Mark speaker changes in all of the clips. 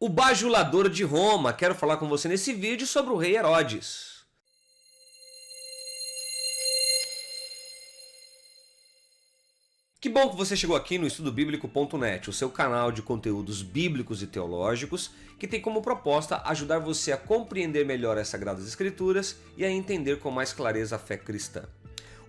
Speaker 1: O bajulador de Roma. Quero falar com você nesse vídeo sobre o rei Herodes. Que bom que você chegou aqui no estudobiblico.net, o seu canal de conteúdos bíblicos e teológicos, que tem como proposta ajudar você a compreender melhor as Sagradas Escrituras e a entender com mais clareza a fé cristã.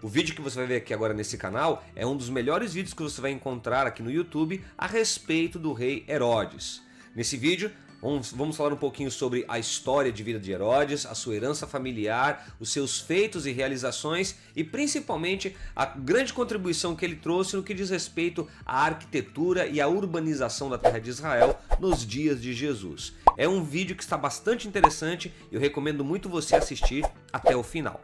Speaker 1: O vídeo que você vai ver aqui agora nesse canal é um dos melhores vídeos que você vai encontrar aqui no YouTube a respeito do rei Herodes. Nesse vídeo, vamos falar um pouquinho sobre a história de vida de Herodes, a sua herança familiar, os seus feitos e realizações e principalmente a grande contribuição que ele trouxe no que diz respeito à arquitetura e à urbanização da terra de Israel nos dias de Jesus. É um vídeo que está bastante interessante e eu recomendo muito você assistir até o final.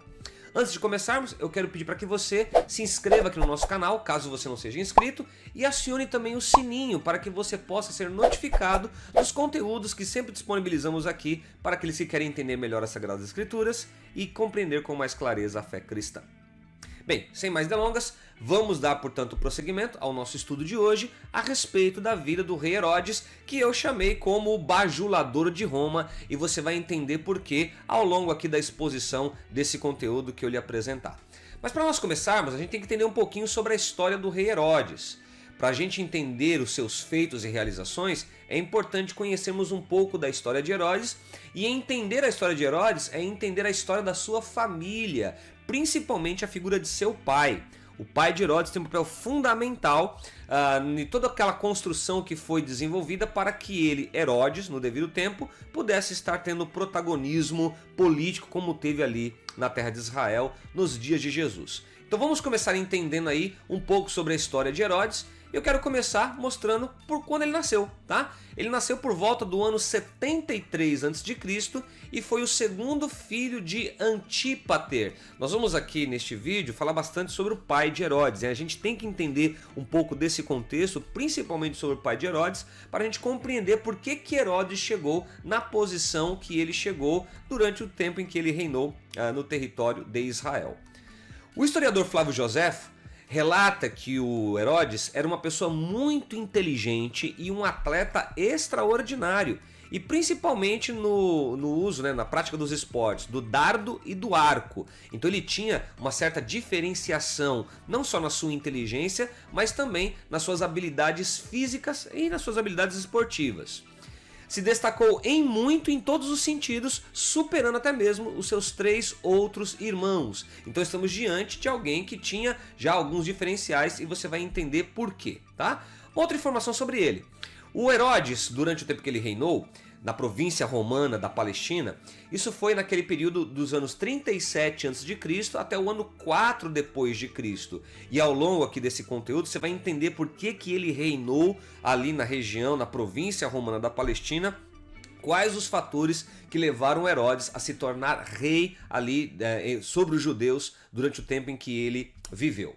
Speaker 1: Antes de começarmos, eu quero pedir para que você se inscreva aqui no nosso canal, caso você não seja inscrito, e acione também o sininho para que você possa ser notificado dos conteúdos que sempre disponibilizamos aqui para aqueles que querem entender melhor as Sagradas Escrituras e compreender com mais clareza a fé cristã. Bem, sem mais delongas, vamos dar, portanto, prosseguimento ao nosso estudo de hoje a respeito da vida do rei Herodes, que eu chamei como o bajulador de Roma, e você vai entender por quê ao longo aqui da exposição desse conteúdo que eu lhe apresentar. Mas para nós começarmos, a gente tem que entender um pouquinho sobre a história do rei Herodes. Para a gente entender os seus feitos e realizações, é importante conhecermos um pouco da história de Herodes, e entender a história de Herodes é entender a história da sua família, principalmente a figura de seu pai. O pai de Herodes tem um papel fundamental em toda aquela construção que foi desenvolvida para que ele, Herodes, no devido tempo, pudesse estar tendo protagonismo político como teve ali na terra de Israel nos dias de Jesus. Então vamos começar entendendo aí um pouco sobre a história de Herodes. Eu quero começar mostrando por quando ele nasceu, tá? Ele nasceu por volta do ano 73 a.C. e foi o segundo filho de Antípater. Nós vamos aqui neste vídeo falar bastante sobre o pai de Herodes, né? A gente tem que entender um pouco desse contexto, principalmente sobre o pai de Herodes, para a gente compreender por que Herodes chegou na posição que ele chegou durante o tempo em que ele reinou no território de Israel. O historiador Flávio Joséfo relata que o Herodes era uma pessoa muito inteligente e um atleta extraordinário, e principalmente no uso, na prática dos esportes, do dardo e do arco. Então ele tinha uma certa diferenciação, não só na sua inteligência, mas também nas suas habilidades físicas e nas suas habilidades esportivas. Se destacou em todos os sentidos, superando até mesmo os seus 3 outros irmãos. Então estamos diante de alguém que tinha já alguns diferenciais e você vai entender por quê, tá? Outra informação sobre ele. O Herodes, durante o tempo que ele reinou, na província romana da Palestina, isso foi naquele período dos anos 37 a.C. até o ano 4 depois de Cristo. E ao longo aqui desse conteúdo você vai entender por que ele reinou ali na região, na província romana da Palestina, quais os fatores que levaram Herodes a se tornar rei ali sobre os judeus durante o tempo em que ele viveu.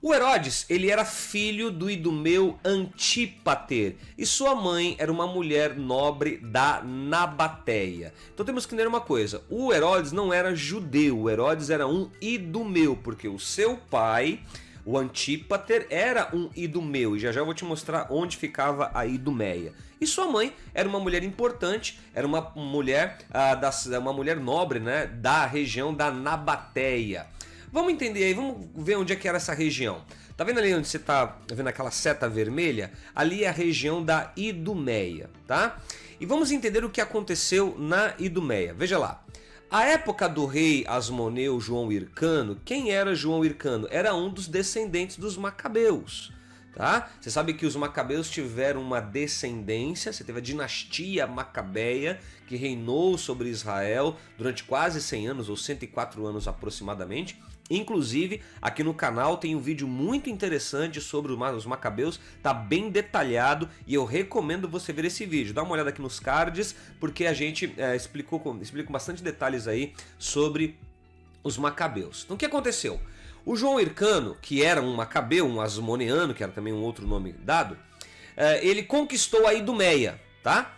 Speaker 1: O Herodes, ele era filho do idumeu Antípater e sua mãe era uma mulher nobre da Nabateia. Então temos que entender uma coisa, o Herodes não era judeu, o Herodes era um idumeu, porque o seu pai, o Antípater, era um idumeu, e já eu vou te mostrar onde ficava a Idumeia. E sua mãe era uma mulher importante, era uma mulher, uma mulher nobre, da região da Nabateia. Vamos entender aí, vamos ver onde é que era essa região. Tá vendo ali onde você tá vendo aquela seta vermelha? Ali é a região da Idumeia, tá? E vamos entender o que aconteceu na Idumeia. Veja lá. A época do rei Asmoneu João Hircano, quem era João Hircano? Era um dos descendentes dos Macabeus. Tá? Você sabe que os Macabeus tiveram uma descendência, você teve a dinastia Macabeia, que reinou sobre Israel durante quase 100 anos, ou 104 anos aproximadamente. Inclusive, aqui no canal tem um vídeo muito interessante sobre os Macabeus, tá bem detalhado e eu recomendo você ver esse vídeo. Dá uma olhada aqui nos cards, porque a gente explica com bastante detalhes aí sobre os Macabeus. Então o que aconteceu? O João Hircano, que era um macabeu, um asmoneano, que era também um outro nome dado, ele conquistou a Idumeia, tá?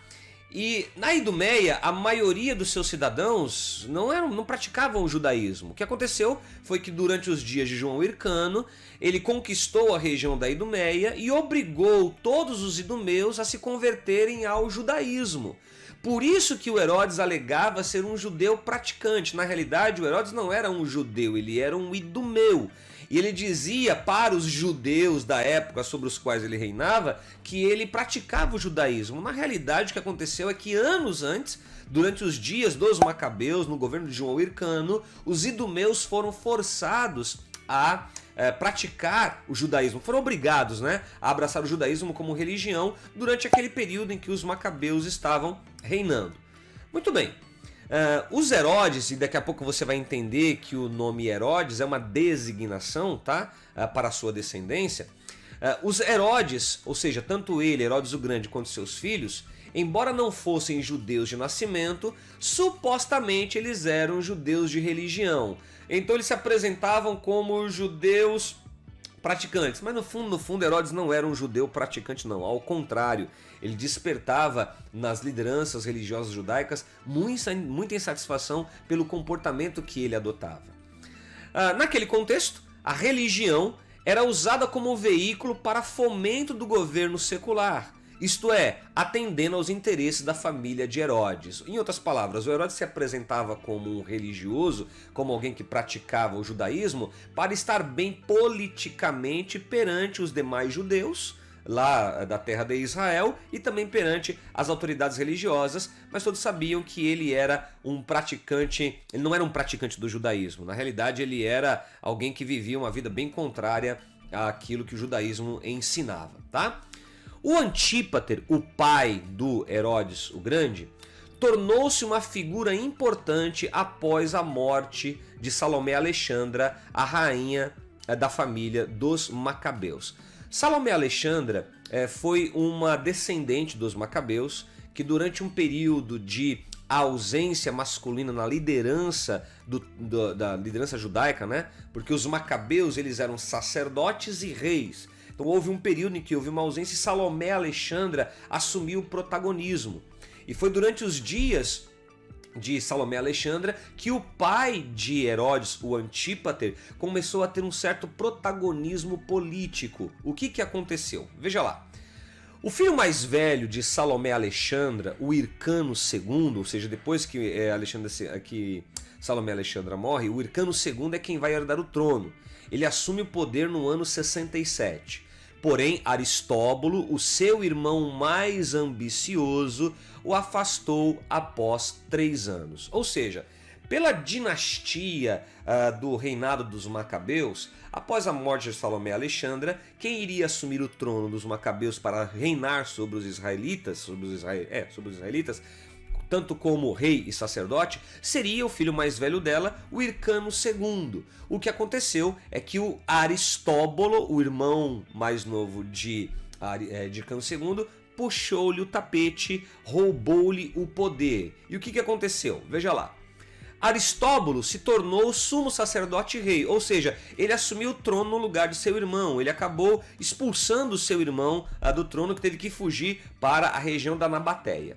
Speaker 1: E na Idumeia, a maioria dos seus cidadãos não praticavam o judaísmo. O que aconteceu foi que durante os dias de João Hircano, ele conquistou a região da Idumeia e obrigou todos os idumeus a se converterem ao judaísmo. Por isso que o Herodes alegava ser um judeu praticante. Na realidade, o Herodes não era um judeu, ele era um idumeu. E ele dizia para os judeus da época sobre os quais ele reinava que ele praticava o judaísmo. Na realidade, o que aconteceu é que anos antes, durante os dias dos Macabeus, no governo de João Hircano, os idumeus foram forçados a praticar o judaísmo. Foram obrigados, a abraçar o judaísmo como religião durante aquele período em que os Macabeus estavam reinando. Muito bem. Os Herodes, e daqui a pouco você vai entender que o nome Herodes é uma designação, tá? Para a sua descendência. Os Herodes, ou seja, tanto ele, Herodes o Grande, quanto seus filhos, embora não fossem judeus de nascimento, supostamente eles eram judeus de religião. Então eles se apresentavam como judeus praticantes, mas no fundo Herodes não era um judeu praticante não, ao contrário, ele despertava nas lideranças religiosas judaicas muita insatisfação pelo comportamento que ele adotava. Naquele contexto, a religião era usada como veículo para fomento do governo secular, isto é, atendendo aos interesses da família de Herodes. Em outras palavras, o Herodes se apresentava como um religioso, como alguém que praticava o judaísmo, para estar bem politicamente perante os demais judeus, lá da terra de Israel, e também perante as autoridades religiosas, mas todos sabiam que ele era um praticante, ele não era um praticante do judaísmo, na realidade ele era alguém que vivia uma vida bem contrária àquilo que o judaísmo ensinava, tá? O Antípater, o pai do Herodes o Grande, tornou-se uma figura importante após a morte de Salomé Alexandra, a rainha da família dos Macabeus. Salomé Alexandra foi uma descendente dos Macabeus que durante um período de ausência masculina na liderança da liderança judaica, porque os Macabeus eles eram sacerdotes e reis. Então houve um período em que houve uma ausência e Salomé Alexandra assumiu o protagonismo. E foi durante os dias de Salomé Alexandra que o pai de Herodes, o Antípater, começou a ter um certo protagonismo político. O que aconteceu? Veja lá. O filho mais velho de Salomé Alexandra, o Hircano II, ou seja, depois que Salomé Alexandra morre, o Hircano II é quem vai herdar o trono. Ele assume o poder no ano 67. Porém, Aristóbulo, o seu irmão mais ambicioso, o afastou após 3 anos. Ou seja, pela dinastia do reinado dos Macabeus, após a morte de Salomé Alexandra, quem iria assumir o trono dos Macabeus para reinar sobre os israelitas, tanto como rei e sacerdote, seria o filho mais velho dela, o Hircano II. O que aconteceu é que o Aristóbulo, o irmão mais novo de Hircano II, puxou-lhe o tapete, roubou-lhe o poder. E o que aconteceu? Veja lá. Aristóbulo se tornou sumo sacerdote e rei, ou seja, ele assumiu o trono no lugar de seu irmão. Ele acabou expulsando seu irmão do trono, que teve que fugir para a região da Nabateia.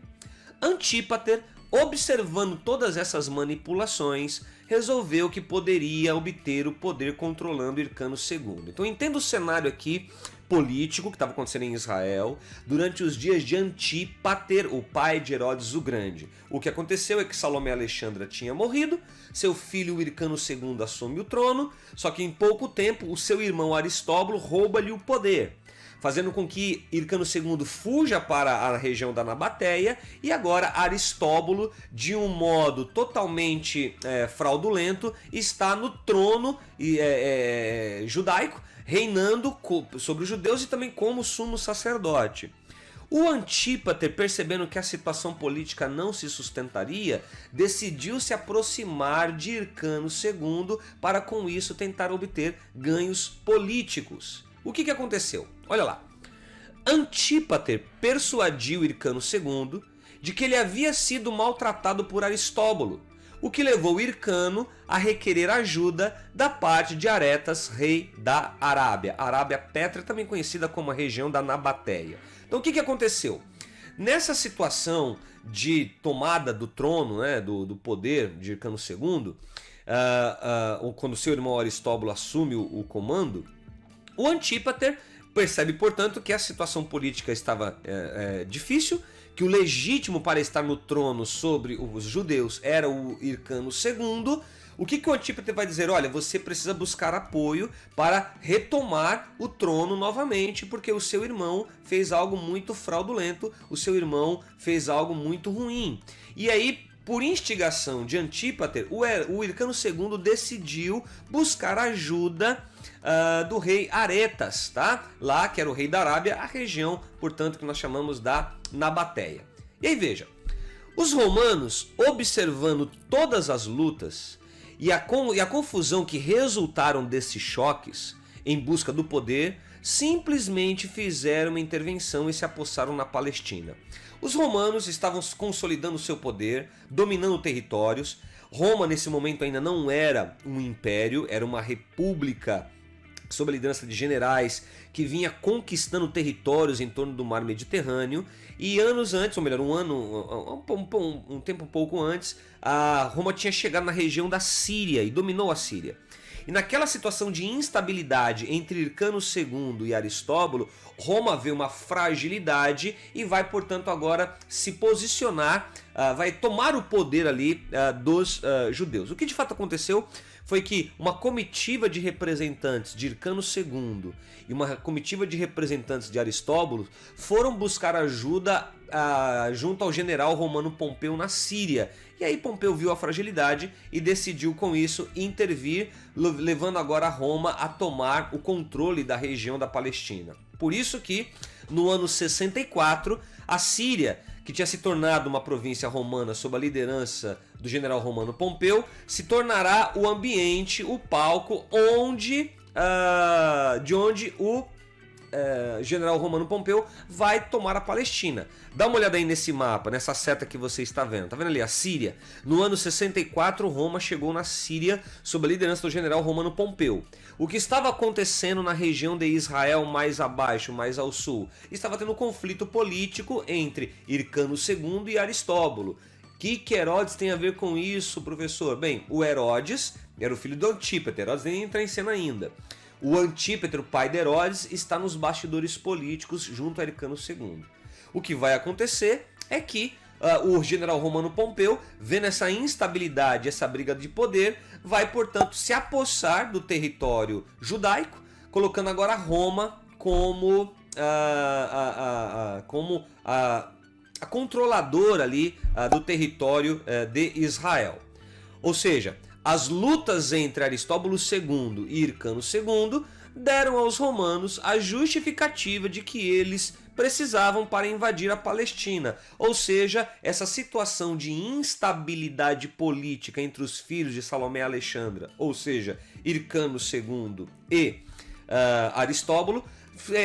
Speaker 1: Antípater, observando todas essas manipulações, resolveu que poderia obter o poder controlando Hircano II. Então entenda o cenário aqui político que estava acontecendo em Israel durante os dias de Antípater, o pai de Herodes o Grande. O que aconteceu é que Salomé Alexandra tinha morrido, seu filho Hircano II assume o trono, só que em pouco tempo o seu irmão Aristóbulo rouba-lhe o poder, fazendo com que Hircano II fuja para a região da Nabateia, e agora Aristóbulo, de um modo totalmente fraudulento, está no trono judaico, reinando sobre os judeus e também como sumo sacerdote. O Antípater, percebendo que a situação política não se sustentaria, decidiu se aproximar de Hircano II para com isso tentar obter ganhos políticos. O que aconteceu? Olha lá. Antípater persuadiu Hircano II de que ele havia sido maltratado por Aristóbulo, o que levou Hircano a requerer ajuda da parte de Aretas, rei da Arábia. Arábia Petra, também conhecida como a região da Nabateia. Então o que aconteceu? Nessa situação de tomada do trono, né, do poder de Hircano II, quando seu irmão Aristóbulo assume o comando, o Antípater percebe, portanto, que a situação política estava difícil, que o legítimo para estar no trono sobre os judeus era o Hircano II. O que o Antípater vai dizer? Olha, você precisa buscar apoio para retomar o trono novamente, porque o seu irmão fez algo muito fraudulento, o seu irmão fez algo muito ruim. E aí, por instigação de Antípater, o Hircano II decidiu buscar ajuda do rei Aretas, tá? Lá, que era o rei da Arábia, a região, portanto, que nós chamamos da Nabateia. E aí, veja, os romanos, observando todas as lutas e a confusão que resultaram desses choques em busca do poder, simplesmente fizeram uma intervenção e se apossaram na Palestina. Os romanos estavam consolidando seu poder, dominando territórios. Roma, nesse momento, ainda não era um império, era uma república sob a liderança de generais que vinha conquistando territórios em torno do mar Mediterrâneo. E anos antes, ou melhor, um tempo um pouco antes, a Roma tinha chegado na região da Síria e dominou a Síria. E naquela situação de instabilidade entre Hircano II e Aristóbulo, Roma vê uma fragilidade e vai, portanto, agora se posicionar, vai tomar o poder ali dos judeus. O que de fato aconteceu foi que uma comitiva de representantes de Hircano II e uma comitiva de representantes de Aristóbulo foram buscar ajuda junto ao general romano Pompeu na Síria. E aí Pompeu viu a fragilidade e decidiu com isso intervir, levando agora Roma a tomar o controle da região da Palestina. Por isso que no ano 64, a Síria, que tinha se tornado uma província romana sob a liderança do general romano Pompeu, se tornará o ambiente, o palco de onde o general romano Pompeu vai tomar a Palestina. Dá uma olhada aí nesse mapa, nessa seta que você está vendo. Tá vendo ali a Síria? No ano 64, Roma chegou na Síria sob a liderança do general romano Pompeu. O que estava acontecendo na região de Israel mais abaixo, mais ao sul? Estava tendo um conflito político entre Hircano II e Aristóbulo. O que Herodes tem a ver com isso, professor? Bem, o Herodes era o filho do Antípater. Herodes nem entra em cena ainda. O Antípater, o pai de Herodes, está nos bastidores políticos junto a Hircano II. O que vai acontecer é que o general romano Pompeu, vendo essa instabilidade, essa briga de poder, vai, portanto, se apossar do território judaico, colocando agora Roma como a controladora ali do território de Israel. Ou seja, as lutas entre Aristóbulo II e Hircano II deram aos romanos a justificativa de que eles precisavam para invadir a Palestina. Ou seja, essa situação de instabilidade política entre os filhos de Salomé e Alexandra, ou seja, Hircano II e Aristóbulo,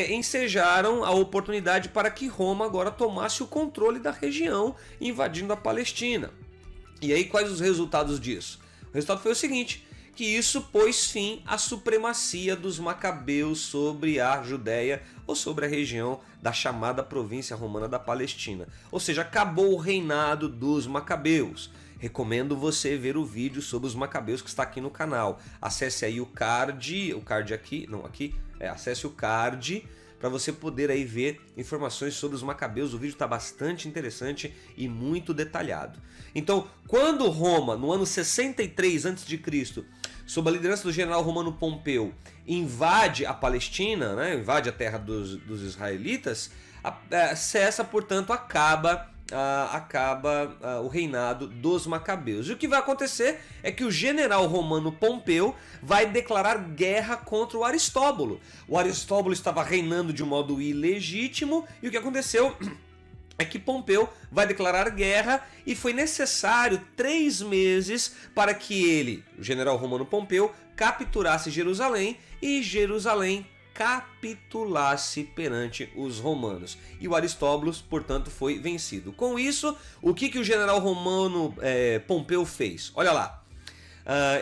Speaker 1: ensejaram a oportunidade para que Roma agora tomasse o controle da região, invadindo a Palestina. E aí, quais os resultados disso? O resultado foi o seguinte, que isso pôs fim à supremacia dos macabeus sobre a Judéia ou sobre a região da chamada província romana da Palestina. Ou seja, acabou o reinado dos macabeus. Recomendo você ver o vídeo sobre os macabeus que está aqui no canal. Acesse aí acesse o card para você poder aí ver informações sobre os macabeus. O vídeo está bastante interessante e muito detalhado. Então, quando Roma, no ano 63 a.C., sob a liderança do general romano Pompeu, invade a Palestina, né, invade a terra dos israelitas, cessa, portanto, acaba o reinado dos macabeus. E o que vai acontecer é que o general romano Pompeu vai declarar guerra contra o Aristóbulo. O Aristóbulo estava reinando de um modo ilegítimo e o que aconteceu é que Pompeu vai declarar guerra e foi necessário 3 meses para que ele, o general romano Pompeu, capturasse Jerusalém e Jerusalém capitulasse perante os romanos. E o Aristóbulo, portanto, foi vencido. Com isso, o que o general romano Pompeu fez? Olha lá.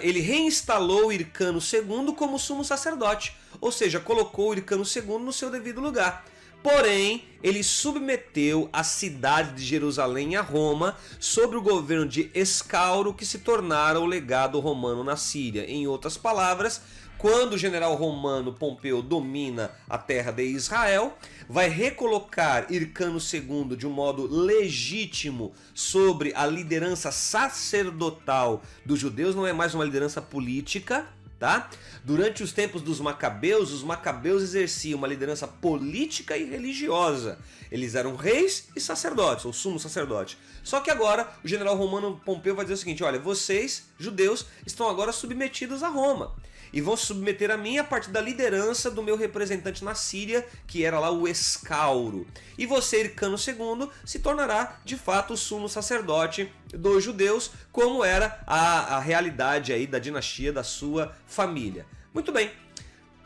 Speaker 1: Ele reinstalou Hircano II como sumo sacerdote, ou seja, colocou Hircano II no seu devido lugar. Porém, ele submeteu a cidade de Jerusalém a Roma sob o governo de Escauro, que se tornara o legado romano na Síria. Em outras palavras, quando o general romano Pompeu domina a terra de Israel, vai recolocar Hircano II de um modo legítimo sobre a liderança sacerdotal dos judeus, não é mais uma liderança política, tá? Durante os tempos dos Macabeus, os Macabeus exerciam uma liderança política e religiosa. Eles eram reis e sacerdotes, ou sumo sacerdote. Só que agora o general romano Pompeu vai dizer o seguinte: olha, vocês, judeus, estão agora submetidos a Roma. E vão se submeter a mim a partir da liderança do meu representante na Síria, que era lá o Escauro. E você, Hircano II, se tornará de fato o sumo sacerdote dos judeus, como era a realidade aí da dinastia da sua família. Muito bem.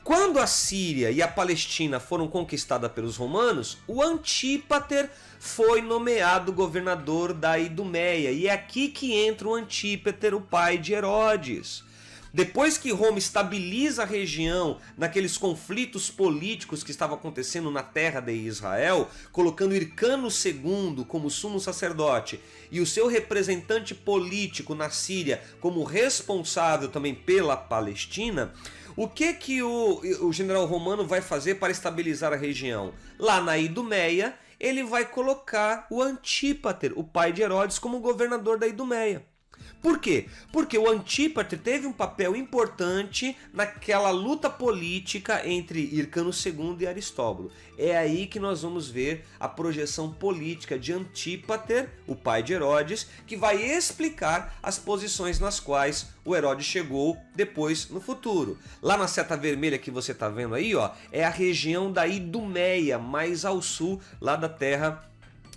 Speaker 1: Quando a Síria e a Palestina foram conquistadas pelos romanos, o Antípater foi nomeado governador da Idumeia. E é aqui que entra o Antípater, o pai de Herodes. Depois que Roma estabiliza a região naqueles conflitos políticos que estavam acontecendo na terra de Israel, colocando Hircano II como sumo sacerdote e o seu representante político na Síria como responsável também pela Palestina, o que o general romano vai fazer para estabilizar a região? Lá na Idumeia, ele vai colocar o Antípater, o pai de Herodes, como governador da Idumeia. Por quê? Porque o Antípater teve um papel importante naquela luta política entre Hircano II e Aristóbulo. É aí que nós vamos ver a projeção política de Antípater, o pai de Herodes, que vai explicar as posições nas quais o Herodes chegou depois no futuro. Lá na seta vermelha que você está vendo aí, ó, é a região da Idumeia, mais ao sul, lá da terra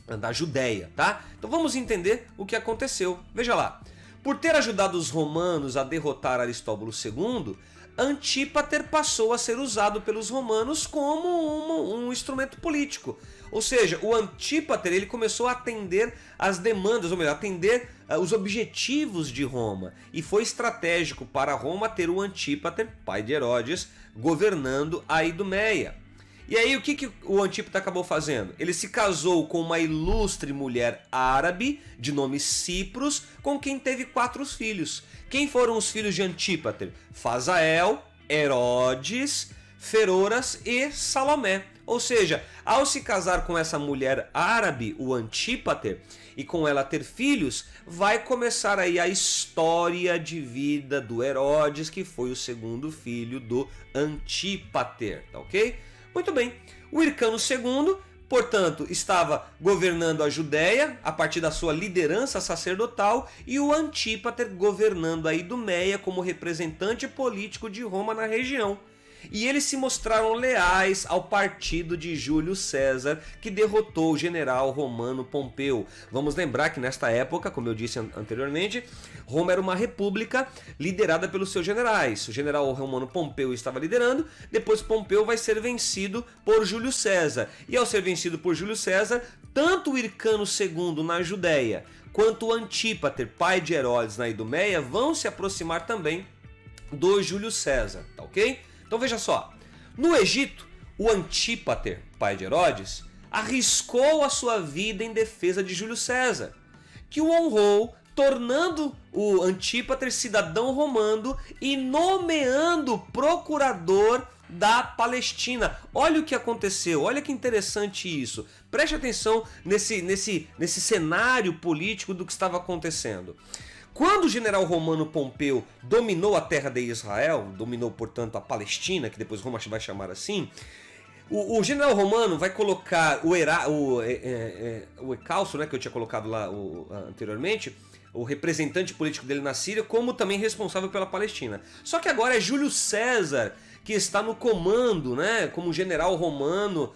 Speaker 1: da Judéia, tá? Então vamos entender o que aconteceu. Veja lá. Por ter ajudado os romanos a derrotar Aristóbulo II, Antípater passou a ser usado pelos romanos como um instrumento político. Ou seja, o Antípater ele começou a atender as demandas, ou melhor, atender os objetivos de Roma. E foi estratégico para Roma ter o Antípater, pai de Herodes, governando a Idumeia. E aí o que o Antípater acabou fazendo? Ele se casou com uma ilustre mulher árabe de nome Cipros, com quem teve 4 filhos. Quem foram os filhos de Antípater? Fazael, Herodes, Feroras e Salomé. Ou seja, ao se casar com essa mulher árabe, o Antípater, e com ela ter filhos, vai começar aí a história de vida do Herodes, que foi o segundo filho do Antípater, tá ok? Muito bem, o Hircano II, portanto, estava governando a Judéia a partir da sua liderança sacerdotal e o Antípater governando a Idumeia como representante político de Roma na região. E eles se mostraram leais ao partido de Júlio César, que derrotou o general romano Pompeu. Vamos lembrar que nesta época, como eu disse anteriormente, Roma era uma república liderada pelos seus generais. O general romano Pompeu estava liderando, depois Pompeu vai ser vencido por Júlio César. E ao ser vencido por Júlio César, tanto o Hircano II na Judéia, quanto o Antípater, pai de Herodes na Idumeia, vão se aproximar também do Júlio César, tá ok? Então veja só, no Egito, o Antípater, pai de Herodes, arriscou a sua vida em defesa de Júlio César, que o honrou, tornando o Antípater cidadão romano e nomeando procurador da Palestina. Olha o que aconteceu, olha que interessante isso. Preste atenção nesse cenário político do que estava acontecendo. Quando o general romano Pompeu dominou a terra de Israel, dominou, portanto, a Palestina, que depois Roma vai chamar assim, o general romano vai colocar o Ecalço, né, que eu tinha colocado lá anteriormente, o representante político dele na Síria, como também responsável pela Palestina. Só que agora é Júlio César que está no comando, né, como general romano,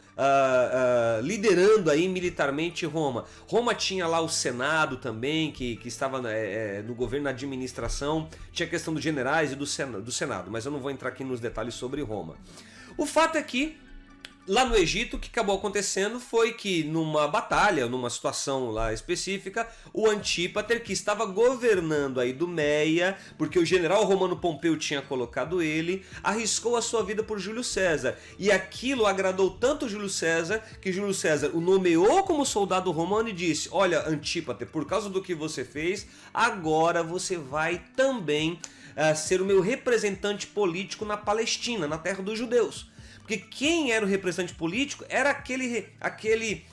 Speaker 1: liderando aí militarmente Roma. Roma tinha lá o Senado também, que estava no governo, na administração, tinha a questão dos generais e do Senado, mas eu não vou entrar aqui nos detalhes sobre Roma. O fato é que Lá no Egito, o que acabou acontecendo foi que numa batalha, numa situação lá específica, o Antípater, que estava governando a Idumeia, porque o general romano Pompeu tinha colocado ele, arriscou a sua vida por Júlio César. E aquilo agradou tanto Júlio César, que Júlio César o nomeou como soldado romano e disse: olha, Antípater, por causa do que você fez, agora você vai também ser o meu representante político na Palestina, na terra dos judeus. Porque quem era o representante político era aquele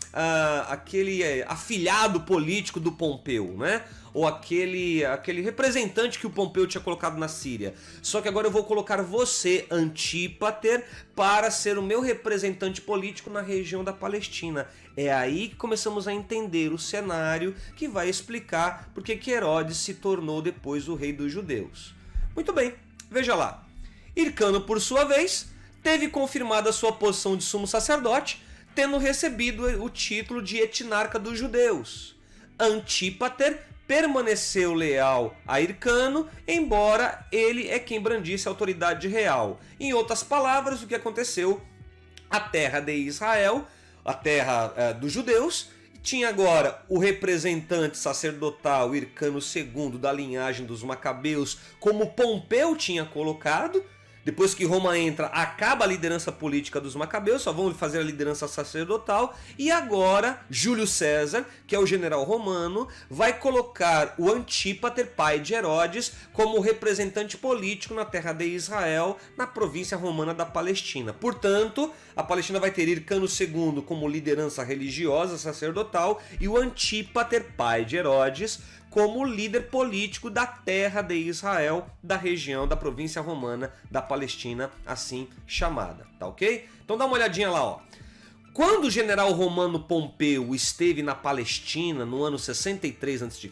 Speaker 1: afilhado político do Pompeu, né? Ou aquele representante que o Pompeu tinha colocado na Síria. Só que agora eu vou colocar você, Antípater, para ser o meu representante político na região da Palestina. É aí que começamos a entender o cenário que vai explicar porque que Herodes se tornou depois o rei dos judeus. Muito bem, veja lá. Hircano, por sua vez, teve confirmada sua posição de sumo sacerdote, tendo recebido o título de etnarca dos judeus. Antípater permaneceu leal a Hircano, embora ele é quem brandisse a autoridade real. Em outras palavras, o que aconteceu? A terra de Israel, a terra dos judeus, tinha agora o representante sacerdotal Hircano II da linhagem dos Macabeus, como Pompeu tinha colocado. Depois que Roma entra, acaba a liderança política dos Macabeus, só vão fazer a liderança sacerdotal. E agora, Júlio César, que é o general romano, vai colocar o Antípater, pai de Herodes, como representante político na terra de Israel, na província romana da Palestina. Portanto, a Palestina vai ter Hircano II como liderança religiosa sacerdotal e o Antípater, pai de Herodes, como líder político da terra de Israel, da região da província romana da Palestina, assim chamada, tá ok? Então dá uma olhadinha lá, ó. Quando o general romano Pompeu esteve na Palestina no ano 63 a.C.,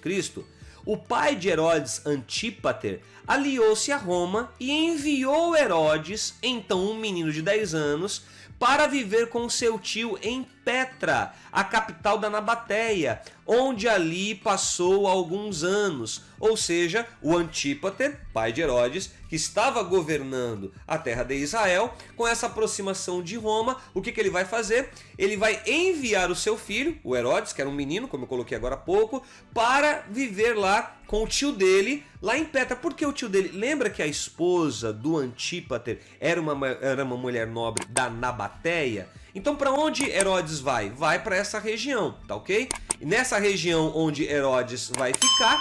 Speaker 1: o pai de Herodes, Antípater, aliou-se a Roma e enviou Herodes, então um menino de 10 anos, para viver com seu tio em Petra, a capital da Nabateia, onde ali passou alguns anos. Ou seja, o Antípater, pai de Herodes, que estava governando a terra de Israel, com essa aproximação de Roma, o que ele vai fazer? Ele vai enviar o seu filho, o Herodes, que era um menino, como eu coloquei agora há pouco, para viver lá com o tio dele, lá em Petra. Por que o tio dele? Lembra que a esposa do Antípater era uma mulher nobre da Nabateia? Então para onde Herodes vai? Vai para essa região, tá ok? E nessa região onde Herodes vai ficar,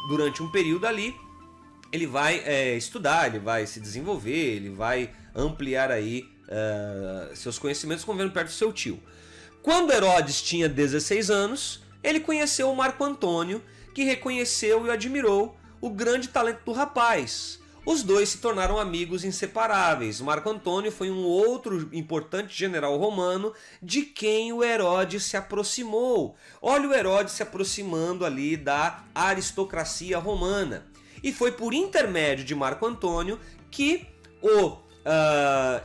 Speaker 1: durante um período ali, ele vai estudar, ele vai se desenvolver, ele vai ampliar aí seus conhecimentos convivendo perto do seu tio. Quando Herodes tinha 16 anos, ele conheceu o Marco Antônio, que reconheceu e admirou o grande talento do rapaz. Os dois se tornaram amigos inseparáveis. Marco Antônio foi um outro importante general romano de quem o Herodes se aproximou. Olha o Herodes se aproximando ali da aristocracia romana. E foi por intermédio de Marco Antônio que o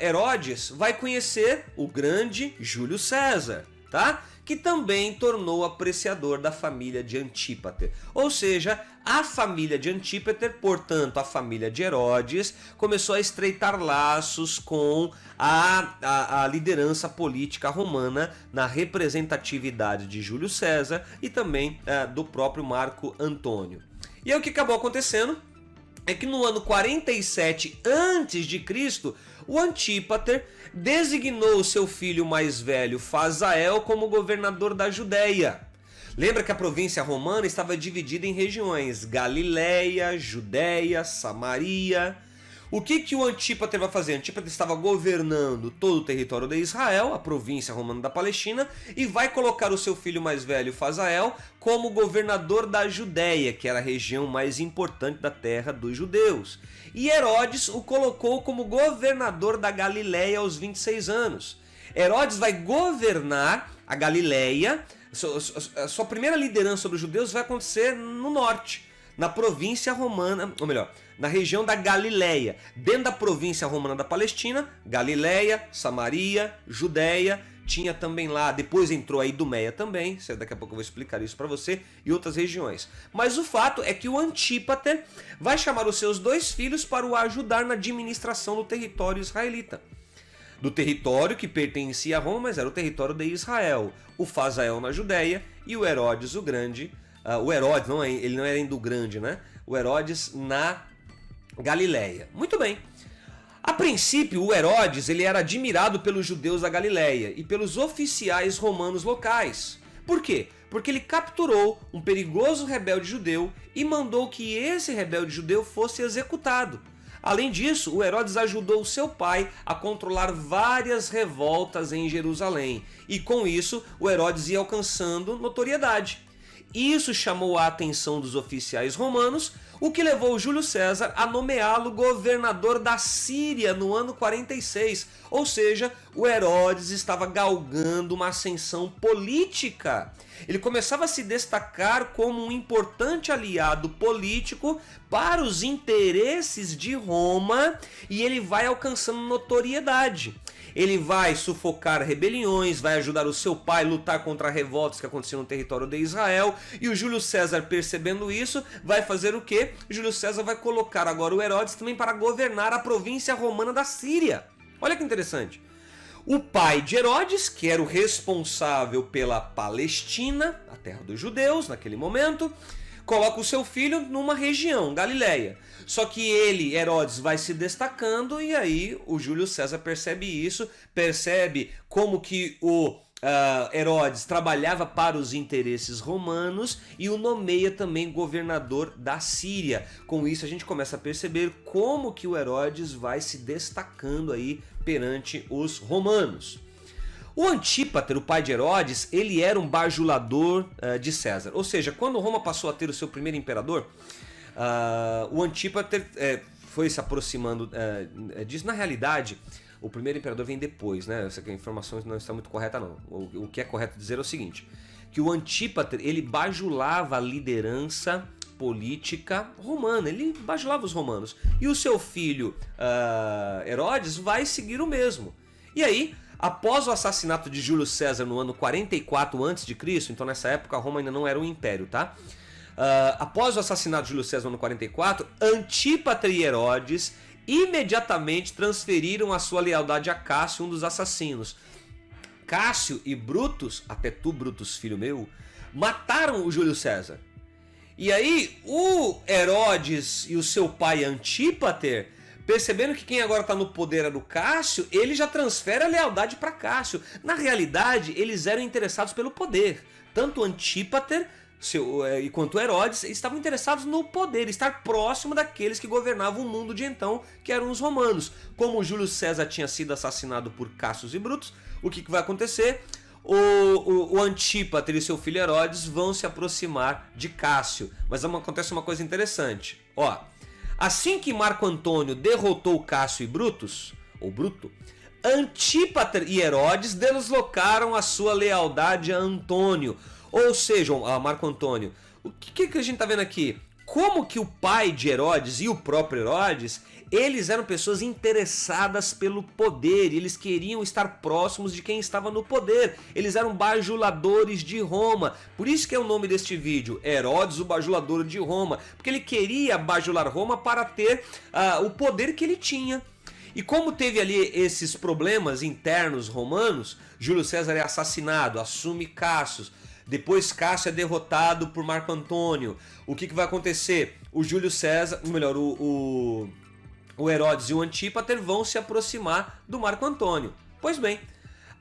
Speaker 1: Herodes vai conhecer o grande Júlio César, tá? Que também tornou apreciador da família de Antípater. Ou seja, a família de Antípater, portanto, a família de Herodes, começou a estreitar laços com a liderança política romana na representatividade de Júlio César e também do próprio Marco Antônio. E aí o que acabou acontecendo é que no ano 47 a.C., o Antípater designou seu filho mais velho, Fazael, como governador da Judéia. Lembra que a província romana estava dividida em regiões: Galileia, Judéia, Samaria. O que o Antípater vai fazer? Antípater estava governando todo o território de Israel, a província romana da Palestina, e vai colocar o seu filho mais velho, Fazael, como governador da Judéia, que era a região mais importante da terra dos judeus. E Herodes o colocou como governador da Galileia aos 26 anos. Herodes vai governar a Galileia. A sua primeira liderança sobre os judeus vai acontecer no norte, na província romana, ou melhor, na região da Galileia, dentro da província romana da Palestina, Galileia, Samaria, Judéia, tinha também lá, depois entrou a Idumeia também, daqui a pouco eu vou explicar isso para você, e outras regiões. Mas o fato é que o Antípater vai chamar os seus dois filhos para o ajudar na administração do território israelita. do território que pertencia a Roma, mas era o território de Israel. O Fazael na Judéia e o Herodes o Grande, o Herodes, ele não era do Grande, né? O Herodes na Galileia. Muito bem. A princípio, o Herodes ele era admirado pelos judeus da Galileia e pelos oficiais romanos locais. Por quê? Porque ele capturou um perigoso rebelde judeu e mandou que esse rebelde judeu fosse executado. Além disso, o Herodes ajudou seu pai a controlar várias revoltas em Jerusalém. E com isso, o Herodes ia alcançando notoriedade. Isso chamou a atenção dos oficiais romanos, o que levou Júlio César a nomeá-lo governador da Síria no ano 46. Ou seja, o Herodes estava galgando uma ascensão política. Ele começava a se destacar como um importante aliado político para os interesses de Roma e ele vai alcançando notoriedade. Ele vai sufocar rebeliões, vai ajudar o seu pai a lutar contra revoltas que aconteciam no território de Israel. E o Júlio César, percebendo isso, vai fazer o quê? Júlio César vai colocar agora o Herodes também para governar a província romana da Síria. Olha que interessante. O pai de Herodes, que era o responsável pela Palestina, a terra dos judeus naquele momento, coloca o seu filho numa região, Galileia. Só que ele, Herodes, vai se destacando e aí o Júlio César percebe isso, percebe como que o Herodes trabalhava para os interesses romanos e o nomeia também governador da Síria. Com isso a gente começa a perceber como que o Herodes vai se destacando aí perante os romanos. O Antípater, o pai de Herodes, ele era um bajulador de César. Ou seja, quando Roma passou a ter o seu primeiro imperador, o Antípater foi se aproximando disso. Na realidade, o primeiro imperador vem depois, né? Essa informação não está muito correta, não. O que é correto dizer é o seguinte, que o Antípater, ele bajulava a liderança política romana, ele bajulava os romanos. E o seu filho, Herodes, vai seguir o mesmo. E aí, após o assassinato de Júlio César no ano 44 a.C., então nessa época Roma ainda não era um império, tá? Após o assassinato de Júlio César no ano 44, Antípater e Herodes imediatamente transferiram a sua lealdade a Cássio, um dos assassinos. Cássio e Brutus, até tu, Brutus, filho meu, mataram o Júlio César. E aí o Herodes e o seu pai Antípater, percebendo que quem agora está no poder era o Cássio, ele já transfere a lealdade para Cássio. Na realidade, eles eram interessados pelo poder. Tanto Antípater quanto Herodes estavam interessados no poder, estar próximo daqueles que governavam o mundo de então, que eram os romanos. Como Júlio César tinha sido assassinado por Cássio e Brutus, o que vai acontecer? O Antípater e seu filho Herodes vão se aproximar de Cássio. Mas acontece uma coisa interessante. Assim que Marco Antônio derrotou Cássio e Brutus, ou Bruto, Antípater e Herodes deslocaram a sua lealdade a Antônio. Ou seja, a Marco Antônio. O que a gente está vendo aqui? Como que o pai de Herodes e o próprio Herodes, eles eram pessoas interessadas pelo poder, eles queriam estar próximos de quem estava no poder, eles eram bajuladores de Roma. Por isso que é o nome deste vídeo, Herodes, o bajulador de Roma, porque ele queria bajular Roma para ter o poder que ele tinha. E como teve ali esses problemas internos romanos, Júlio César é assassinado, assume Cássio. Depois Cássio é derrotado por Marco Antônio. O que vai acontecer? O Júlio César, melhor, o Herodes e o Antípater vão se aproximar do Marco Antônio. Pois bem,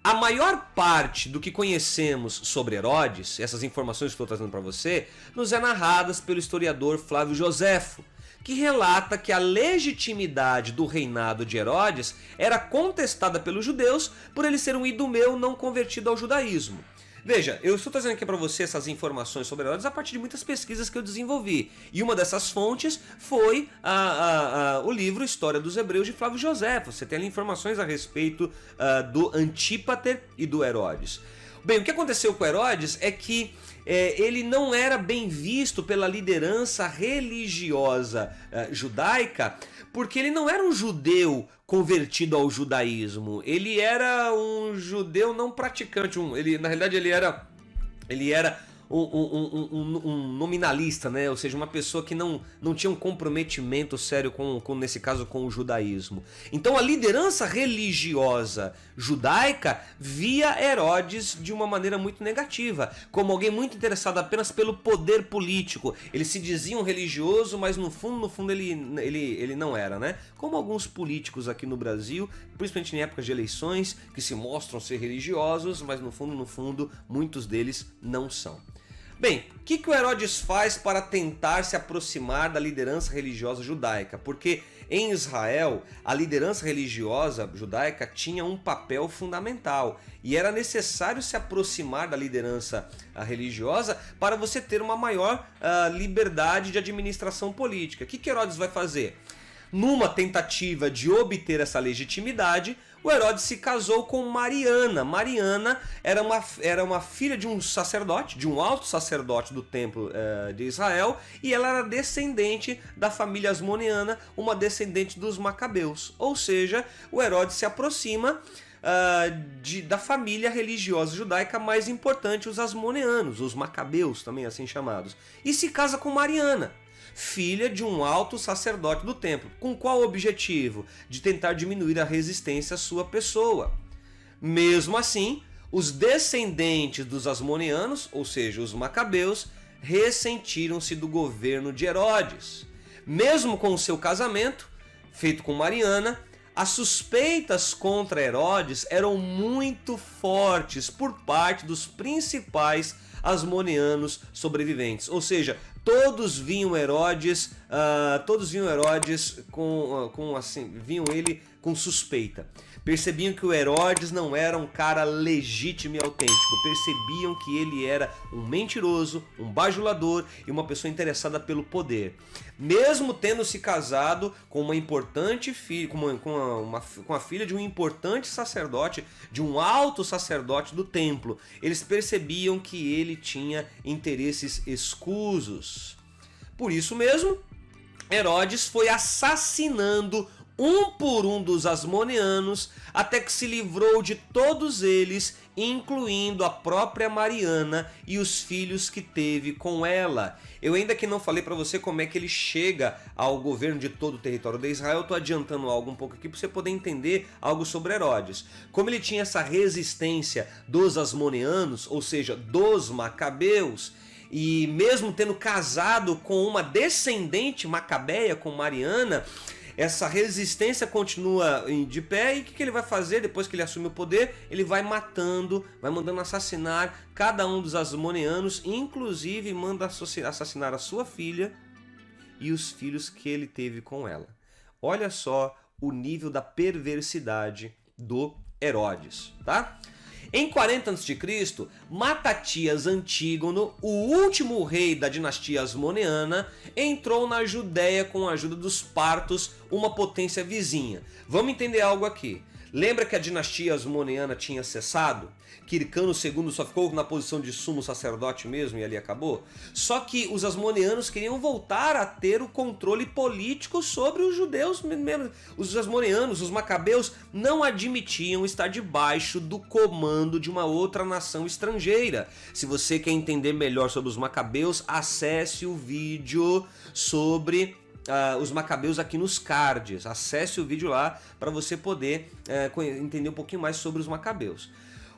Speaker 1: a maior parte do que conhecemos sobre Herodes, essas informações que estou trazendo para você, nos é narradas pelo historiador Flávio Joséfo, que relata que a legitimidade do reinado de Herodes era contestada pelos judeus por ele ser um idumeu não convertido ao judaísmo. Veja, eu estou trazendo aqui para você essas informações sobre Herodes a partir de muitas pesquisas que eu desenvolvi. E uma dessas fontes foi o livro História dos Hebreus de Flávio Joséfo. Você tem ali informações a respeito do Antípater e do Herodes. Bem, o que aconteceu com Herodes é que ele não era bem visto pela liderança religiosa judaica, porque ele não era um judeu convertido ao judaísmo, ele era um judeu não praticante, na realidade ele era um nominalista, né? Ou seja, uma pessoa que não tinha um comprometimento sério nesse caso, com o judaísmo. Então a liderança religiosa judaica via Herodes de uma maneira muito negativa, como alguém muito interessado apenas pelo poder político. Ele se dizia um religioso, mas no fundo ele não era, né? Como alguns políticos aqui no Brasil, principalmente em épocas de eleições, que se mostram ser religiosos, mas no fundo, muitos deles não são. Bem, o que o Herodes faz para tentar se aproximar da liderança religiosa judaica? Porque em Israel, a liderança religiosa judaica tinha um papel fundamental e era necessário se aproximar da liderança religiosa para você ter uma maior liberdade de administração política. O que Herodes vai fazer? Numa tentativa de obter essa legitimidade, o Herodes se casou com Mariana. Mariana era uma filha de um sacerdote, de um alto sacerdote do templo de Israel, e ela era descendente da família asmoneana, uma descendente dos macabeus. Ou seja, o Herodes se aproxima da família religiosa judaica mais importante, os asmoneanos, os macabeus também assim chamados, e se casa com Mariana, filha de um alto sacerdote do templo. Com qual objetivo? De tentar diminuir a resistência à sua pessoa. Mesmo assim, os descendentes dos asmoneanos, ou seja, os macabeus, ressentiram-se do governo de Herodes. Mesmo com o seu casamento, feito com Mariana, as suspeitas contra Herodes eram muito fortes por parte dos principais asmoneanos sobreviventes. Ou seja, todos viam Herodes viam ele com suspeita. Percebiam que o Herodes não era um cara legítimo e autêntico. Percebiam que ele era um mentiroso, um bajulador e uma pessoa interessada pelo poder. Mesmo tendo se casado com uma importante filha, com a filha de um importante sacerdote, de um alto sacerdote do templo, eles percebiam que ele tinha interesses escusos. Por isso mesmo, Herodes foi assassinando um por um dos asmoneanos, até que se livrou de todos eles, incluindo a própria Mariana e os filhos que teve com ela. Eu ainda que não falei para você como é que ele chega ao governo de todo o território de Israel, estou adiantando algo um pouco aqui para você poder entender algo sobre Herodes. Como ele tinha essa resistência dos asmoneanos, ou seja, dos macabeus, e mesmo tendo casado com uma descendente macabeia, com Mariana, essa resistência continua de pé. E o que ele vai fazer depois que ele assume o poder? Ele vai mandando assassinar cada um dos asmoneanos, inclusive manda assassinar a sua filha e os filhos que ele teve com ela. Olha só o nível da perversidade do Herodes, tá? Em 40 a.C., Matatias Antígono, o último rei da dinastia asmoneana, entrou na Judéia com a ajuda dos partos, uma potência vizinha. Vamos entender algo aqui. Lembra que a dinastia asmoneana tinha cessado? Quircano II só ficou na posição de sumo sacerdote mesmo e ali acabou? Só que os asmoneanos queriam voltar a ter o controle político sobre os judeus mesmo. Os asmoneanos, os macabeus, não admitiam estar debaixo do comando de uma outra nação estrangeira. Se você quer entender melhor sobre os macabeus, acesse o vídeo sobre os macabeus aqui nos cards. Acesse o vídeo lá para você poder entender um pouquinho mais sobre os macabeus.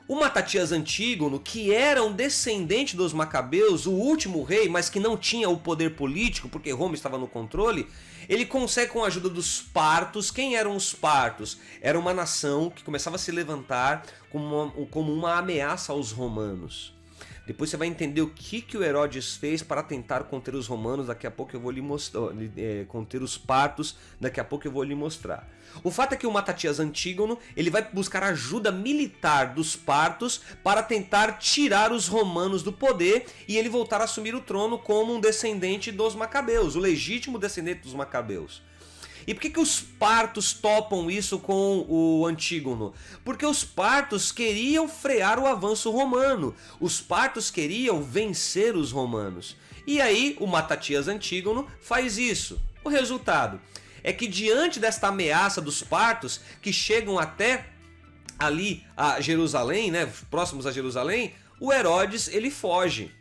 Speaker 1: O Matatias Antígono, que era um descendente dos macabeus, o último rei, mas que não tinha o poder político, porque Roma estava no controle, ele consegue com a ajuda dos partos. Quem eram os partos? Era uma nação que começava a se levantar como uma ameaça aos romanos. Depois você vai entender o que o Herodes fez para tentar conter os romanos. Daqui a pouco eu vou lhe mostrar, conter os partos, daqui a pouco eu vou lhe mostrar. O fato é que o Matatias Antígono, ele vai buscar ajuda militar dos partos para tentar tirar os romanos do poder e ele voltar a assumir o trono como um descendente dos macabeus, o legítimo descendente dos macabeus. E por que os partos topam isso com o Antígono? Porque os partos queriam frear o avanço romano. Os partos queriam vencer os romanos. E aí o Matatias Antígono faz isso. O resultado é que diante desta ameaça dos partos, que chegam até ali a Jerusalém, né, próximos a Jerusalém, o Herodes ele foge.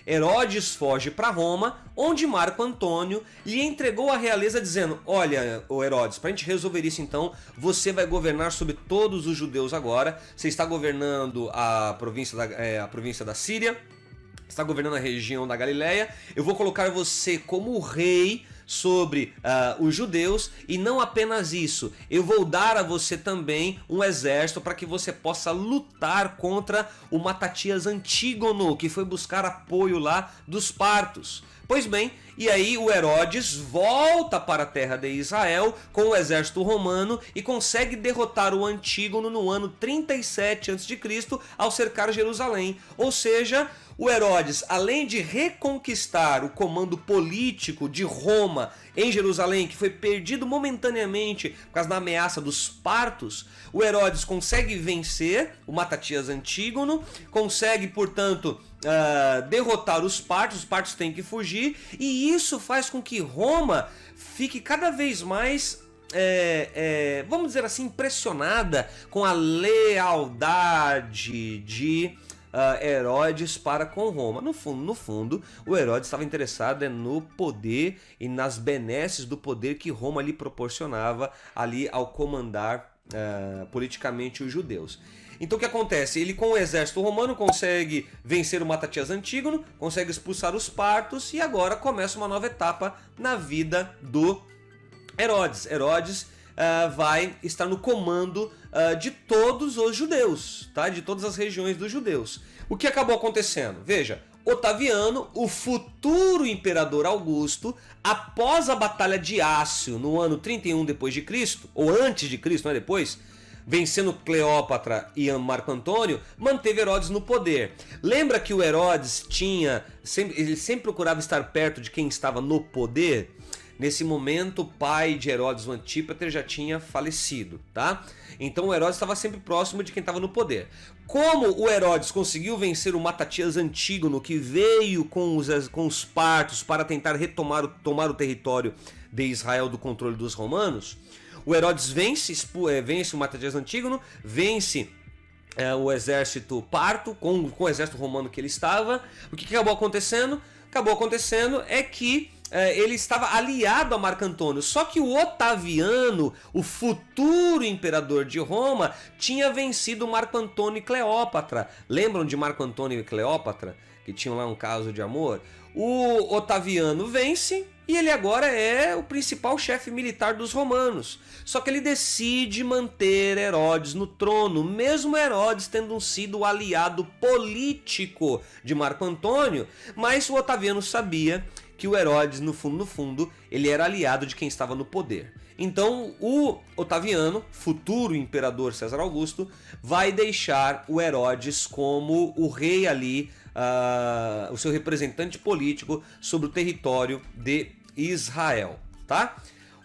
Speaker 1: Herodes foge para Roma, onde Marco Antônio lhe entregou a realeza dizendo: olha, ô Herodes, para a gente resolver isso então, você vai governar sobre todos os judeus agora, você está governando a província da Síria, está governando a região da Galileia, eu vou colocar você como rei sobre os judeus, e não apenas isso, eu vou dar a você também um exército para que você possa lutar contra o Matatias Antígono, que foi buscar apoio lá dos partos. Pois bem, e aí o Herodes volta para a terra de Israel com o exército romano e consegue derrotar o Antígono no ano 37 a.C. ao cercar Jerusalém. Ou seja, o Herodes, além de reconquistar o comando político de Roma em Jerusalém, que foi perdido momentaneamente por causa da ameaça dos partos, o Herodes consegue vencer o Matatias Antígono, consegue, portanto, derrotar os partos têm que fugir, e isso faz com que Roma fique cada vez mais, vamos dizer assim, impressionada com a lealdade de Herodes para com Roma. No fundo, o Herodes estava interessado no poder e nas benesses do poder que Roma lhe proporcionava ali ao comandar politicamente os judeus. Então o que acontece? Ele, com o exército romano, consegue vencer o Matatias Antígono, consegue expulsar os partos, e agora começa uma nova etapa na vida do Herodes. Herodes vai estar no comando de todos os judeus, tá? De todas as regiões dos judeus. O que acabou acontecendo? Veja, Otaviano, o futuro imperador Augusto, após a batalha de Ácio no ano 31 depois de Cristo, ou antes de Cristo, não é depois, vencendo Cleópatra e Marco Antônio, manteve Herodes no poder. Lembra que o Herodes ele sempre procurava estar perto de quem estava no poder? Nesse momento, o pai de Herodes, o Antípater, já tinha falecido, tá? Então o Herodes estava sempre próximo de quem estava no poder. Como o Herodes conseguiu vencer o Matatias Antígono, que veio com os partos para tentar tomar o território de Israel do controle dos romanos, o Herodes vence o Matatias Antígono, vence o exército parto, com o exército romano que ele estava. O que acabou acontecendo? Acabou acontecendo é que ele estava aliado a Marco Antônio, só que o Otaviano, o futuro imperador de Roma, tinha vencido Marco Antônio e Cleópatra. Lembram de Marco Antônio e Cleópatra, que tinham lá um caso de amor? O Otaviano vence e ele agora é o principal chefe militar dos romanos. Só que ele decide manter Herodes no trono, mesmo Herodes tendo sido o aliado político de Marco Antônio, mas o Otaviano sabia que o Herodes, no fundo, ele era aliado de quem estava no poder. Então, o Otaviano, futuro imperador César Augusto, vai deixar o Herodes como o rei ali, o seu representante político sobre o território de Israel, tá?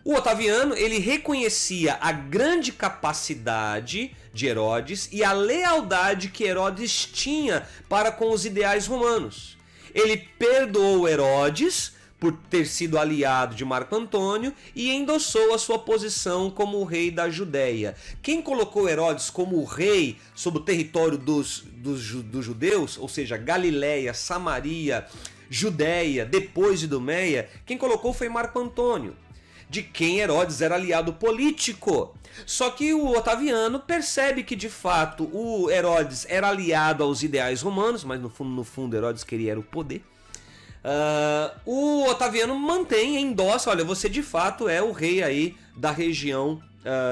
Speaker 1: O Otaviano, ele reconhecia a grande capacidade de Herodes e a lealdade que Herodes tinha para com os ideais romanos. Ele perdoou Herodes por ter sido aliado de Marco Antônio e endossou a sua posição como o rei da Judéia. Quem colocou Herodes como rei sobre o território dos judeus, ou seja, Galileia, Samaria, Judéia, depois de Idumeia, quem colocou foi Marco Antônio, de quem Herodes era aliado político. Só que o Otaviano percebe que de fato o Herodes era aliado aos ideais romanos, mas no fundo Herodes queria o poder. O Otaviano endossa, olha, você de fato é o rei aí da região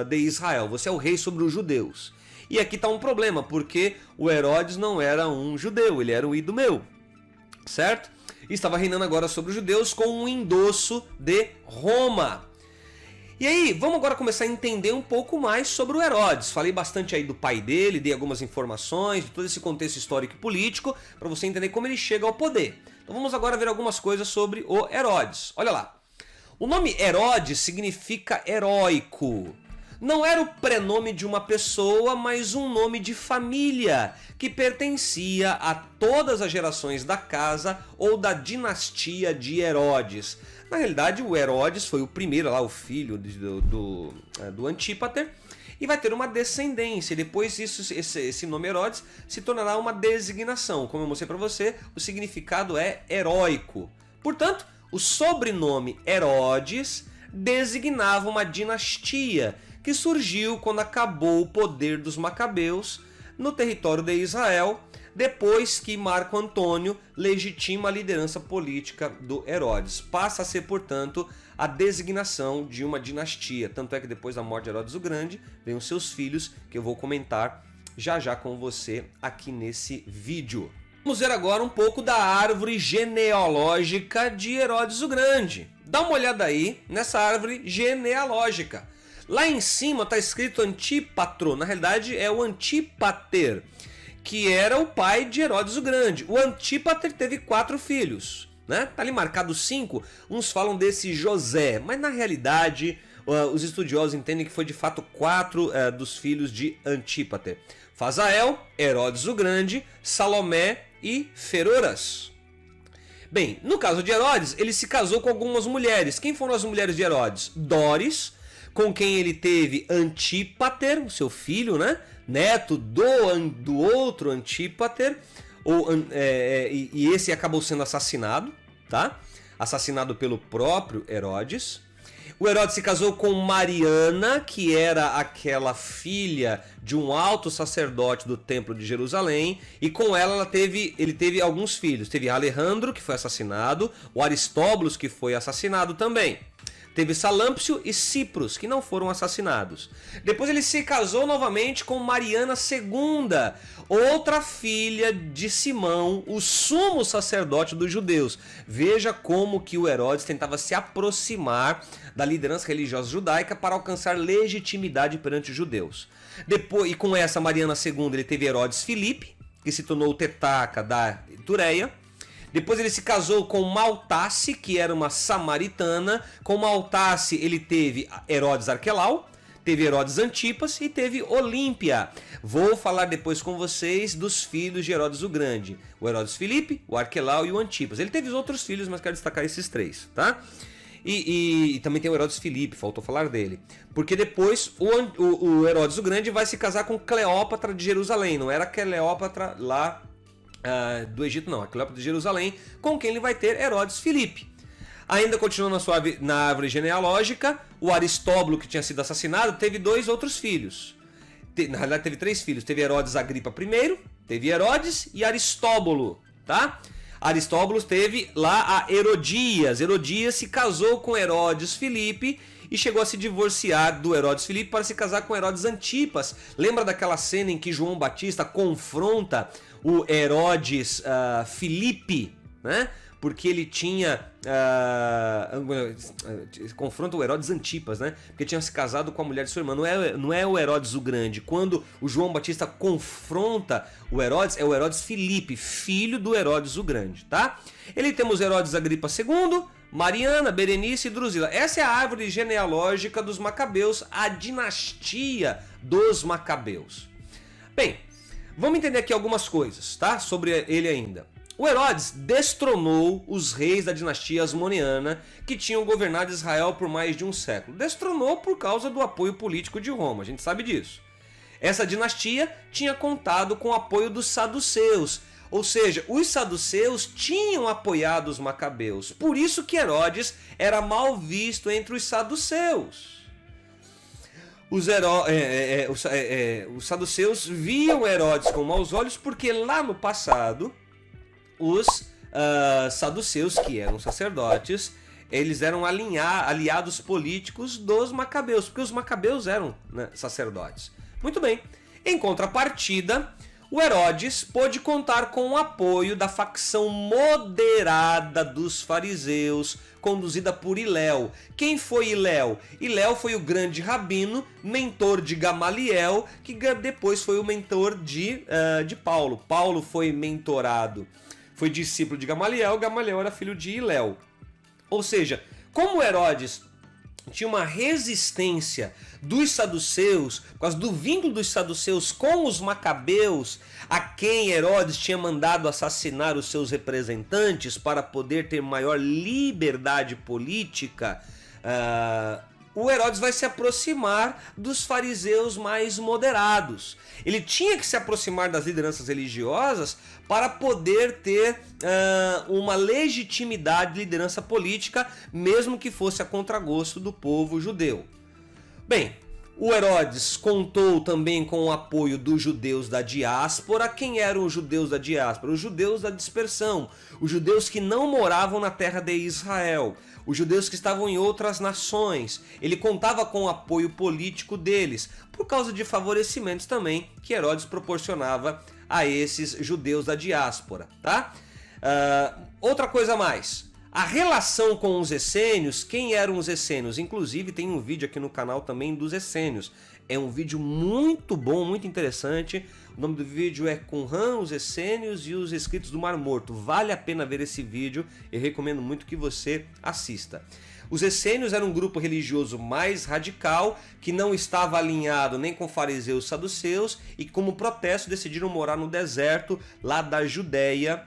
Speaker 1: de Israel, você é o rei sobre os judeus. E aqui está um problema, porque o Herodes não era um judeu, ele era um idumeu, certo? E estava reinando agora sobre os judeus com um endosso de Roma. E aí, vamos agora começar a entender um pouco mais sobre o Herodes. Falei bastante aí do pai dele, dei algumas informações, de todo esse contexto histórico e político, para você entender como ele chega ao poder. Então vamos agora ver algumas coisas sobre o Herodes. Olha lá. O nome Herodes significa heróico. Não era o prenome de uma pessoa, mas um nome de família, que pertencia a todas as gerações da casa ou da dinastia de Herodes. Na realidade, o Herodes foi o primeiro, lá, o filho do Antípater, e vai ter uma descendência. Depois esse nome Herodes se tornará uma designação. Como eu mostrei para você, o significado é heróico. Portanto, o sobrenome Herodes designava uma dinastia que surgiu quando acabou o poder dos Macabeus no território de Israel, depois que Marco Antônio legitima a liderança política do Herodes. Passa a ser, portanto, a designação de uma dinastia. Tanto é que depois da morte de Herodes o Grande, vem os seus filhos, que eu vou comentar já já com você aqui nesse vídeo. Vamos ver agora um pouco da árvore genealógica de Herodes o Grande. Dá uma olhada aí nessa árvore genealógica. Lá em cima está escrito Antípatro, na realidade é o Antípater, que era o pai de Herodes o Grande. O Antípater teve 4 filhos, né? Tá ali marcado 5, uns falam desse José, mas na realidade os estudiosos entendem que foi de fato 4 dos filhos de Antípater. Fazael, Herodes o Grande, Salomé e Feroras. Bem, no caso de Herodes, ele se casou com algumas mulheres. Quem foram as mulheres de Herodes? Doris, com quem ele teve Antípater, o seu filho, né? Neto do outro Antípater, e esse acabou sendo assassinado, tá? Assassinado pelo próprio Herodes. O Herodes se casou com Mariana, que era aquela filha de um alto sacerdote do Templo de Jerusalém, e com ela ele teve alguns filhos. Teve Alejandro, que foi assassinado, o Aristóbulos, que foi assassinado também. Teve Salâmpio e Cipros, que não foram assassinados. Depois ele se casou novamente com Mariana II, outra filha de Simão, o sumo sacerdote dos judeus. Veja como que o Herodes tentava se aproximar da liderança religiosa judaica para alcançar legitimidade perante os judeus. Depois, e com essa Mariana II ele teve Herodes Filipe, que se tornou o tetrarca da Itureia. Depois ele se casou com Maltace, que era uma samaritana. Com Maltace ele teve Herodes Arquelau, teve Herodes Antipas e teve Olímpia. Vou falar depois com vocês dos filhos de Herodes o Grande. O Herodes Filipe, o Arquelau e o Antipas. Ele teve os outros filhos, mas quero destacar esses 3, tá? E também tem o Herodes Filipe, faltou falar dele. Porque depois o Herodes o Grande vai se casar com Cleópatra de Jerusalém. Não era Cleópatra lá do Egito, não, a Cleópatra de Jerusalém, com quem ele vai ter Herodes Filipe. Ainda continuando na árvore genealógica, o Aristóbulo, que tinha sido assassinado, teve 2 outros filhos. Na realidade teve 3 filhos, teve Herodes Agripa I, teve Herodes e Aristóbulo, tá? Aristóbulo teve lá a Herodias. Herodias se casou com Herodes Filipe e chegou a se divorciar do Herodes Filipe para se casar com Herodes Antipas. Lembra daquela cena em que João Batista confronta o Herodes Filipe, né? Porque ele tinha... confronta o Herodes Antipas, né? Porque tinha se casado com a mulher de sua irmã. Não é o Herodes o Grande. Quando o João Batista confronta o Herodes, é o Herodes Filipe, filho do Herodes o Grande, tá? Ele temos Herodes Agripa II, Mariana, Berenice e Drusila. Essa é a árvore genealógica dos Macabeus, a dinastia dos Macabeus. Bem, vamos entender aqui algumas coisas, tá? Sobre ele ainda. O Herodes destronou os reis da dinastia Asmoneana que tinham governado Israel por mais de um século. Destronou por causa do apoio político de Roma, a gente sabe disso. Essa dinastia tinha contado com o apoio dos saduceus, ou seja, os saduceus tinham apoiado os macabeus. Por isso que Herodes era mal visto entre os saduceus. Os saduceus viam Herodes com maus olhos porque lá no passado os saduceus, que eram sacerdotes, eles eram aliados políticos dos macabeus, porque os macabeus eram, né, sacerdotes. Muito bem, em contrapartida, o Herodes pôde contar com o apoio da facção moderada dos fariseus, conduzida por Hiléu. Quem foi Hiléu? Hiléu foi o grande rabino, mentor de Gamaliel, que depois foi o mentor de Paulo. Paulo foi mentorado, foi discípulo de Gamaliel, Gamaliel era filho de Hiléu. Ou seja, como Herodes tinha uma resistência dos saduceus, por causa do vínculo dos saduceus com os macabeus, a quem Herodes tinha mandado assassinar os seus representantes para poder ter maior liberdade política, o Herodes vai se aproximar dos fariseus mais moderados. Ele tinha que se aproximar das lideranças religiosas para poder ter uma legitimidade de liderança política, mesmo que fosse a contragosto do povo judeu. Bem, o Herodes contou também com o apoio dos judeus da diáspora. Quem eram os judeus da diáspora? Os judeus da dispersão, os judeus que não moravam na terra de Israel, os judeus que estavam em outras nações. Ele contava com o apoio político deles, por causa de favorecimentos também que Herodes proporcionava a esses judeus da diáspora, tá? Outra coisa a mais. A relação com os essênios, quem eram os essênios? Inclusive tem um vídeo aqui no canal também dos essênios. É um vídeo muito bom, muito interessante. O nome do vídeo é Qumran, os essênios e os escritos do Mar Morto. Vale a pena ver esse vídeo, eu recomendo muito que você assista. Os essênios eram um grupo religioso mais radical, que não estava alinhado nem com fariseus e saduceus, e como protesto decidiram morar no deserto lá da Judéia,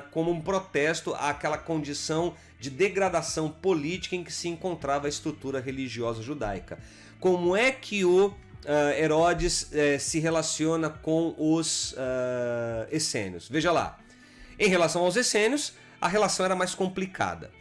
Speaker 1: como um protesto àquela condição de degradação política em que se encontrava a estrutura religiosa judaica. Como é que o Herodes se relaciona com os essênios? Veja lá, em relação aos essênios, a relação era mais complicada.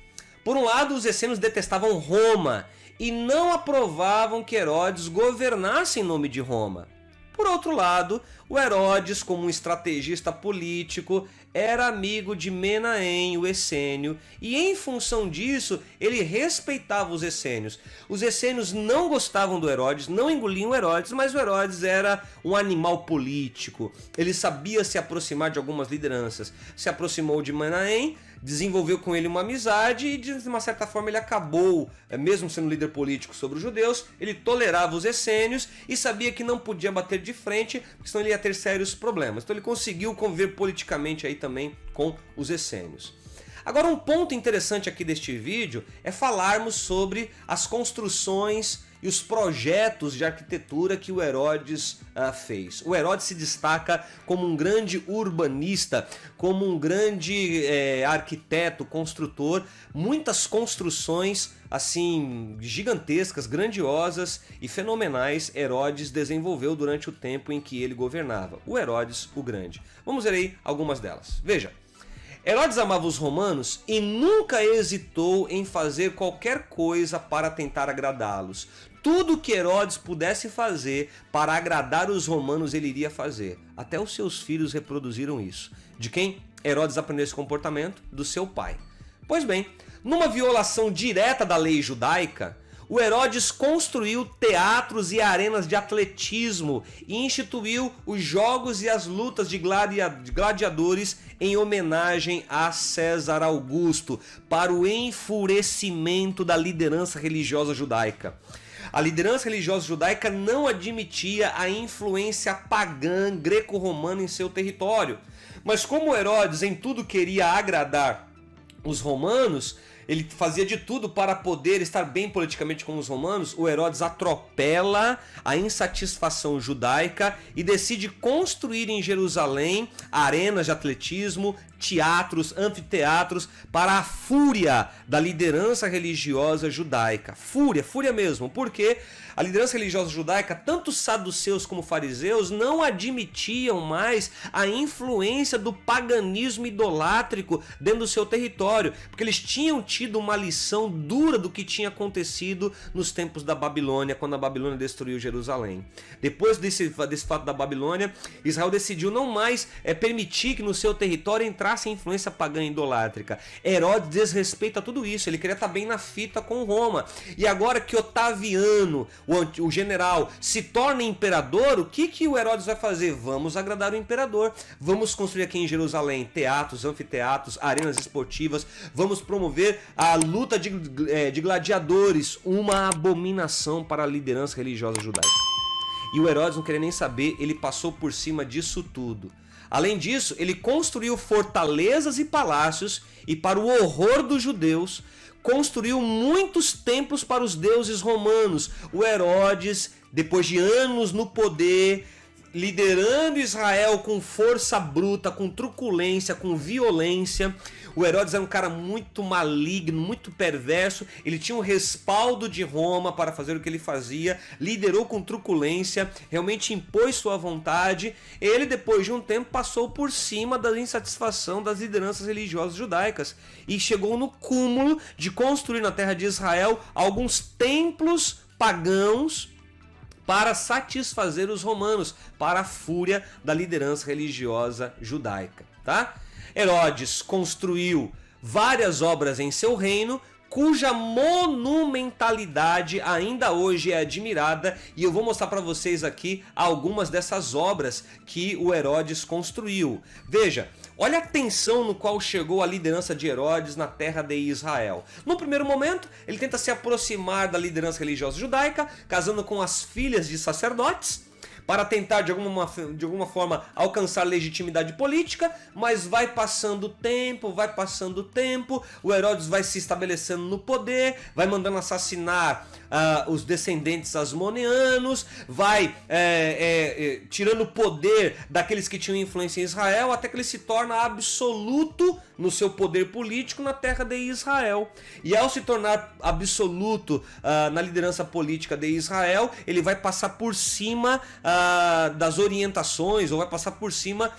Speaker 1: Por um lado, os essênios detestavam Roma e não aprovavam que Herodes governasse em nome de Roma. Por outro lado, o Herodes, como um estrategista político, era amigo de Menahem, o essênio, e em função disso, ele respeitava os essênios. Os essênios não gostavam do Herodes, não engoliam o Herodes, mas o Herodes era um animal político. Ele sabia se aproximar de algumas lideranças. Se aproximou de Menahem, desenvolveu com ele uma amizade e de uma certa forma ele acabou, mesmo sendo líder político sobre os judeus, ele tolerava os essênios e sabia que não podia bater de frente, porque senão ele ia ter sérios problemas. Então ele conseguiu conviver politicamente aí também com os essênios. Agora, um ponto interessante aqui deste vídeo é falarmos sobre as construções e os projetos de arquitetura que o Herodes fez. O Herodes se destaca como um grande urbanista, como um grande arquiteto, construtor. Muitas construções assim gigantescas, grandiosas e fenomenais Herodes desenvolveu durante o tempo em que ele governava. O Herodes o Grande. Vamos ver aí algumas delas. Veja. Herodes amava os romanos e nunca hesitou em fazer qualquer coisa para tentar agradá-los. Tudo que Herodes pudesse fazer para agradar os romanos ele iria fazer. Até os seus filhos reproduziram isso. De quem Herodes aprendeu esse comportamento? Do seu pai. Pois bem, numa violação direta da lei judaica, o Herodes construiu teatros e arenas de atletismo e instituiu os jogos e as lutas de gladiadores em homenagem a César Augusto, para o enfurecimento da liderança religiosa judaica. A liderança religiosa judaica não admitia a influência pagã greco-romana em seu território. Mas como Herodes em tudo queria agradar os romanos, ele fazia de tudo para poder estar bem politicamente com os romanos. O Herodes atropela a insatisfação judaica e decide construir em Jerusalém arenas de atletismo, teatros, anfiteatros, para a fúria da liderança religiosa judaica. Fúria mesmo, porque a liderança religiosa judaica, tanto saduceus como fariseus, não admitiam mais a influência do paganismo idolátrico dentro do seu território, porque eles tinham tido uma lição dura do que tinha acontecido nos tempos da Babilônia, quando a Babilônia destruiu Jerusalém. Depois desse fato da Babilônia, Israel decidiu não mais permitir que no seu território entrasse a influência pagã idolátrica. Herodes desrespeita tudo isso, ele queria estar bem na fita com Roma. E agora que Otaviano, o general, se torna imperador, o que o Herodes vai fazer? Vamos agradar o imperador, vamos construir aqui em Jerusalém teatros, anfiteatros, arenas esportivas, vamos promover a luta de gladiadores, uma abominação para a liderança religiosa judaica. E o Herodes não queria nem saber, ele passou por cima disso tudo. Além disso, ele construiu fortalezas e palácios e, para o horror dos judeus, construiu muitos templos para os deuses romanos. O Herodes, depois de anos no poder, liderando Israel com força bruta, com truculência, com violência. O Herodes era um cara muito maligno, muito perverso. Ele tinha um respaldo de Roma para fazer o que ele fazia, liderou com truculência, realmente impôs sua vontade. Ele, depois de um tempo, passou por cima da insatisfação das lideranças religiosas judaicas e chegou no cúmulo de construir na terra de Israel alguns templos pagãos para satisfazer os romanos, para a fúria da liderança religiosa judaica, tá? Herodes construiu várias obras em seu reino, cuja monumentalidade ainda hoje é admirada, e eu vou mostrar para vocês aqui algumas dessas obras que o Herodes construiu. Veja, olha a tensão no qual chegou a liderança de Herodes na terra de Israel. No primeiro momento, ele tenta se aproximar da liderança religiosa judaica, casando com as filhas de sacerdotes, para tentar de alguma forma alcançar legitimidade política, mas vai passando o tempo, o Herodes vai se estabelecendo no poder, vai mandando assassinar os descendentes asmoneanos, vai tirando o poder daqueles que tinham influência em Israel, até que ele se torna absoluto no seu poder político na terra de Israel. E ao se tornar absoluto na liderança política de Israel, ele vai passar por cima das orientações, ou vai passar por cima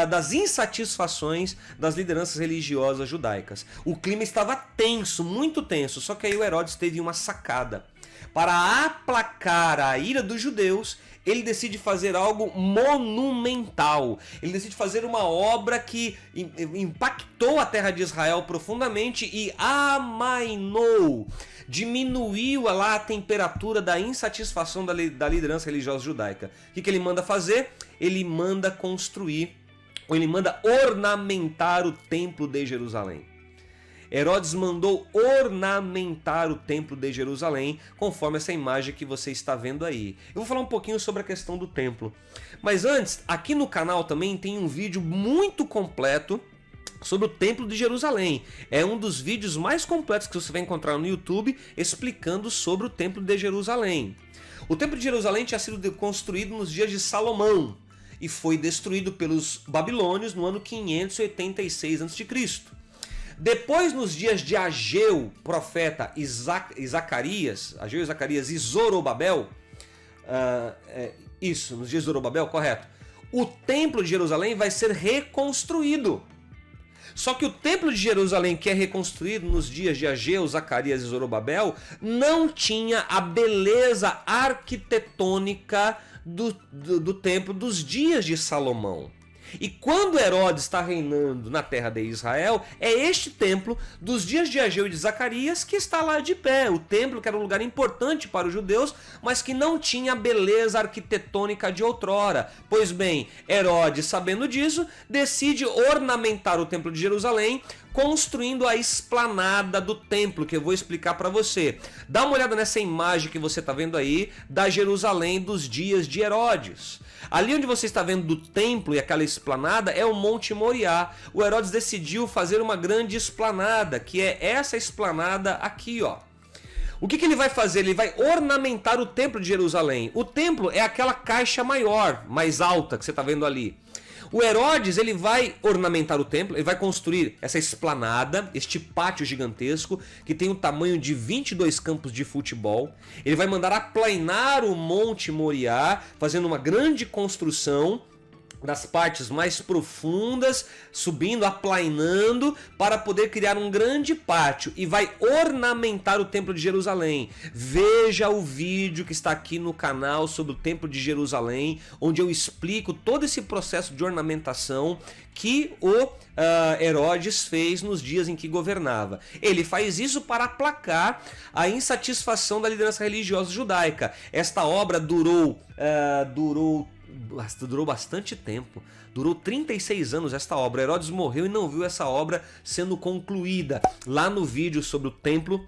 Speaker 1: das insatisfações das lideranças religiosas judaicas. O clima estava tenso, muito tenso, só que aí o Herodes teve uma sacada. Para aplacar a ira dos judeus, ele decide fazer algo monumental. Ele decide fazer uma obra que impactou a terra de Israel profundamente e amainou, diminuiu lá a temperatura da insatisfação da liderança religiosa judaica. O que ele manda fazer? Ele manda construir, ou ele manda ornamentar o templo de Jerusalém. Herodes mandou ornamentar o templo de Jerusalém, conforme essa imagem que você está vendo aí. Eu vou falar um pouquinho sobre a questão do templo. Mas antes, aqui no canal também tem um vídeo muito completo sobre o templo de Jerusalém. É um dos vídeos mais completos que você vai encontrar no YouTube, explicando sobre o templo de Jerusalém. O templo de Jerusalém tinha sido construído nos dias de Salomão e foi destruído pelos babilônios no ano 586 a.C. Depois, nos dias de Ageu, profeta, e Zacarias e Zorobabel, nos dias de Zorobabel, correto, o templo de Jerusalém vai ser reconstruído. Só que o templo de Jerusalém, que é reconstruído nos dias de Ageu, Zacarias e Zorobabel, não tinha a beleza arquitetônica do templo dos dias de Salomão. E quando Herodes está reinando na terra de Israel, é este templo dos dias de Ageu e de Zacarias que está lá de pé. O templo que era um lugar importante para os judeus, mas que não tinha a beleza arquitetônica de outrora. Pois bem, Herodes, sabendo disso, decide ornamentar o templo de Jerusalém, construindo a esplanada do templo, que eu vou explicar para você. Dá uma olhada nessa imagem que você está vendo aí, da Jerusalém dos dias de Herodes. Ali onde você está vendo do templo e aquela esplanada é o Monte Moriá. O Herodes decidiu fazer uma grande esplanada, que é essa esplanada aqui, ó. O que ele vai fazer? Ele vai ornamentar o templo de Jerusalém. O templo é aquela caixa maior, mais alta, que você está vendo ali. O Herodes, ele vai ornamentar o templo, ele vai construir essa esplanada, este pátio gigantesco, que tem o tamanho de 22 campos de futebol. Ele vai mandar aplainar o Monte Moriá, fazendo uma grande construção das partes mais profundas, subindo, aplainando, para poder criar um grande pátio, e vai ornamentar o Templo de Jerusalém. Veja o vídeo que está aqui no canal sobre o Templo de Jerusalém, onde eu explico todo esse processo de ornamentação que o Herodes fez nos dias em que governava. Ele faz isso para aplacar a insatisfação da liderança religiosa judaica. Esta obra durou bastante tempo, durou 36 anos esta obra. Herodes morreu e não viu essa obra sendo concluída. Lá no vídeo sobre o templo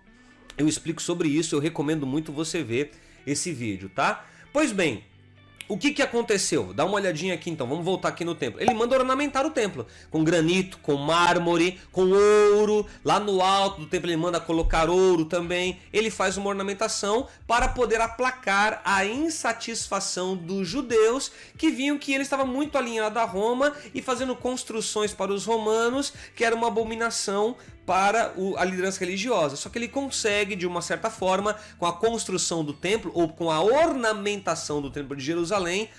Speaker 1: eu explico sobre isso, eu recomendo muito você ver esse vídeo, tá? Pois bem, o que aconteceu? Dá uma olhadinha aqui então, vamos voltar aqui no templo. Ele manda ornamentar o templo, com granito, com mármore, com ouro. Lá no alto do templo ele manda colocar ouro também. Ele faz uma ornamentação para poder aplacar a insatisfação dos judeus, que viam que ele estava muito alinhado a Roma e fazendo construções para os romanos, que era uma abominação para a liderança religiosa. Só que ele consegue, de uma certa forma, com a construção do templo, ou com a ornamentação do templo de Jerusalém,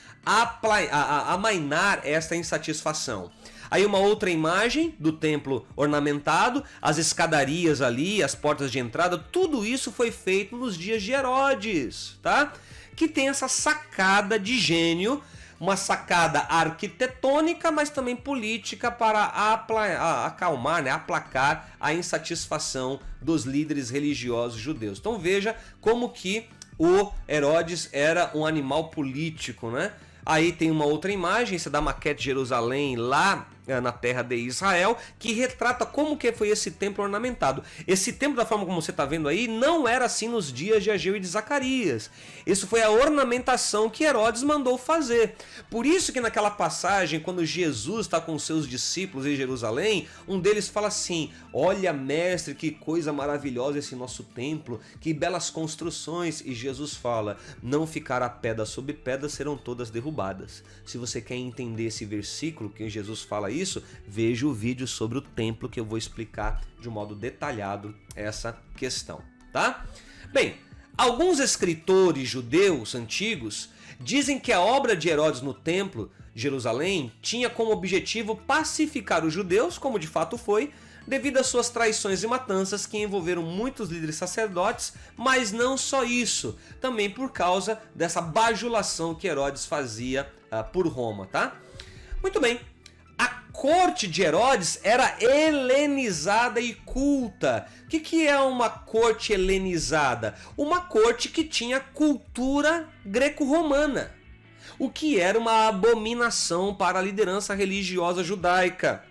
Speaker 1: amainar esta insatisfação. Aí uma outra imagem do templo ornamentado, as escadarias ali, as portas de entrada, tudo isso foi feito nos dias de Herodes, tá? Que tem essa sacada de gênio, uma sacada arquitetônica, mas também política para acalmar, aplacar a insatisfação dos líderes religiosos judeus. Então veja como que o Herodes era um animal político, né? Aí tem uma outra imagem, essa da maquete de Jerusalém lá na terra de Israel, que retrata como que foi esse templo ornamentado. Esse templo, da forma como você está vendo aí, não era assim nos dias de Ageu e de Zacarias. Isso foi a ornamentação que Herodes mandou fazer. Por isso que naquela passagem, quando Jesus está com seus discípulos em Jerusalém, um deles fala assim: olha, mestre, que coisa maravilhosa esse nosso templo, que belas construções. E Jesus fala: não ficará pedra sobre pedra, serão todas derrubadas. Se você quer entender esse versículo, que Jesus fala isso, veja o vídeo sobre o templo, que eu vou explicar de um modo detalhado essa questão, tá? Bem, alguns escritores judeus antigos dizem que a obra de Herodes no templo de Jerusalém tinha como objetivo pacificar os judeus, como de fato foi, devido às suas traições e matanças que envolveram muitos líderes sacerdotes, mas não só isso, também por causa dessa bajulação que Herodes fazia por Roma, tá? Muito bem. A corte de Herodes era helenizada e culta. O que é uma corte helenizada? Uma corte que tinha cultura greco-romana, o que era uma abominação para a liderança religiosa judaica,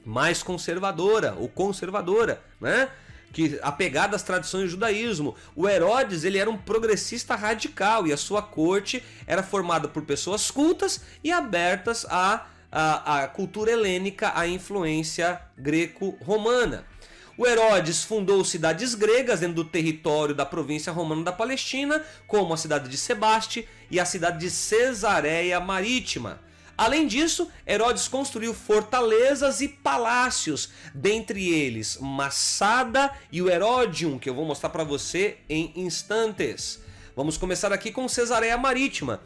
Speaker 1: mais conservadora ou conservadora, né? Que apegada às tradições do judaísmo. O Herodes, ele era um progressista radical e a sua corte era formada por pessoas cultas e abertas à cultura helênica, à influência greco-romana. O Herodes fundou cidades gregas dentro do território da província romana da Palestina, como a cidade de Sebaste e a cidade de Cesareia Marítima. Além disso, Herodes construiu fortalezas e palácios, dentre eles Massada e o Herodium, que eu vou mostrar para você em instantes. Vamos começar aqui com Cesareia Marítima,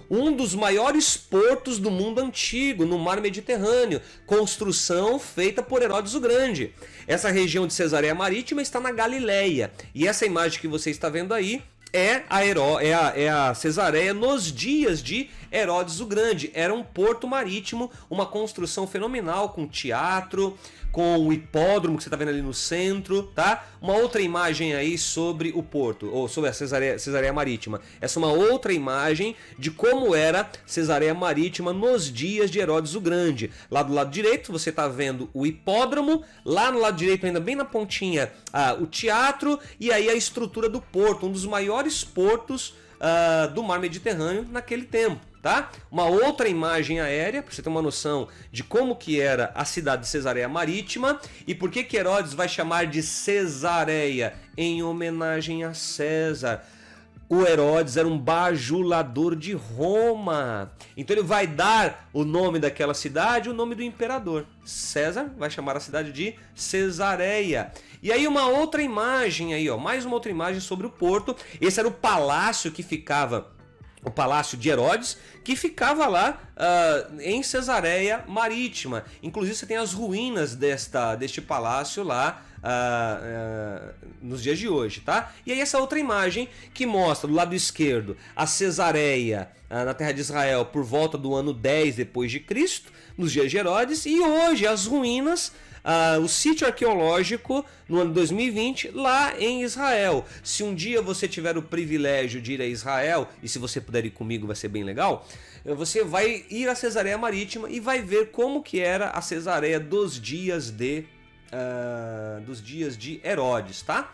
Speaker 1: um dos maiores portos do mundo antigo, no mar Mediterrâneo, construção feita por Herodes o Grande. Essa região de Cesareia Marítima está na Galileia, e essa imagem que você está vendo aí é a Cesareia nos dias de Herodes o Grande. Era um porto marítimo, uma construção fenomenal, com teatro, com o hipódromo que você está vendo ali no centro, tá? Uma outra imagem aí sobre o porto, ou sobre a Cesareia Marítima. Essa é uma outra imagem de como era Cesareia Marítima nos dias de Herodes o Grande. Lá do lado direito você está vendo o hipódromo, lá no lado direito ainda bem na pontinha o teatro e aí a estrutura do porto, um dos maiores portos do mar Mediterrâneo naquele tempo. Tá? Uma outra imagem aérea, para você ter uma noção de como que era a cidade de Cesareia Marítima e por que Herodes vai chamar de Cesareia em homenagem a César. O Herodes era um bajulador de Roma, então ele vai dar o nome daquela cidade, o nome do imperador. César vai chamar a cidade de Cesareia. E aí uma outra imagem aí, ó, mais uma outra imagem sobre o porto. Esse era o palácio que ficava, o Palácio de Herodes, que ficava lá em Cesareia Marítima. Inclusive você tem as ruínas deste palácio lá nos dias de hoje, tá? E aí essa outra imagem que mostra do lado esquerdo a Cesareia na terra de Israel por volta do ano 10 depois de Cristo, nos dias de Herodes, e hoje as ruínas, o sítio arqueológico no ano 2020 lá em Israel. Se um dia você tiver o privilégio de ir a Israel, e se você puder ir comigo vai ser bem legal, você vai ir a Cesareia Marítima e vai ver como que era a Cesareia dos dias de Herodes, tá?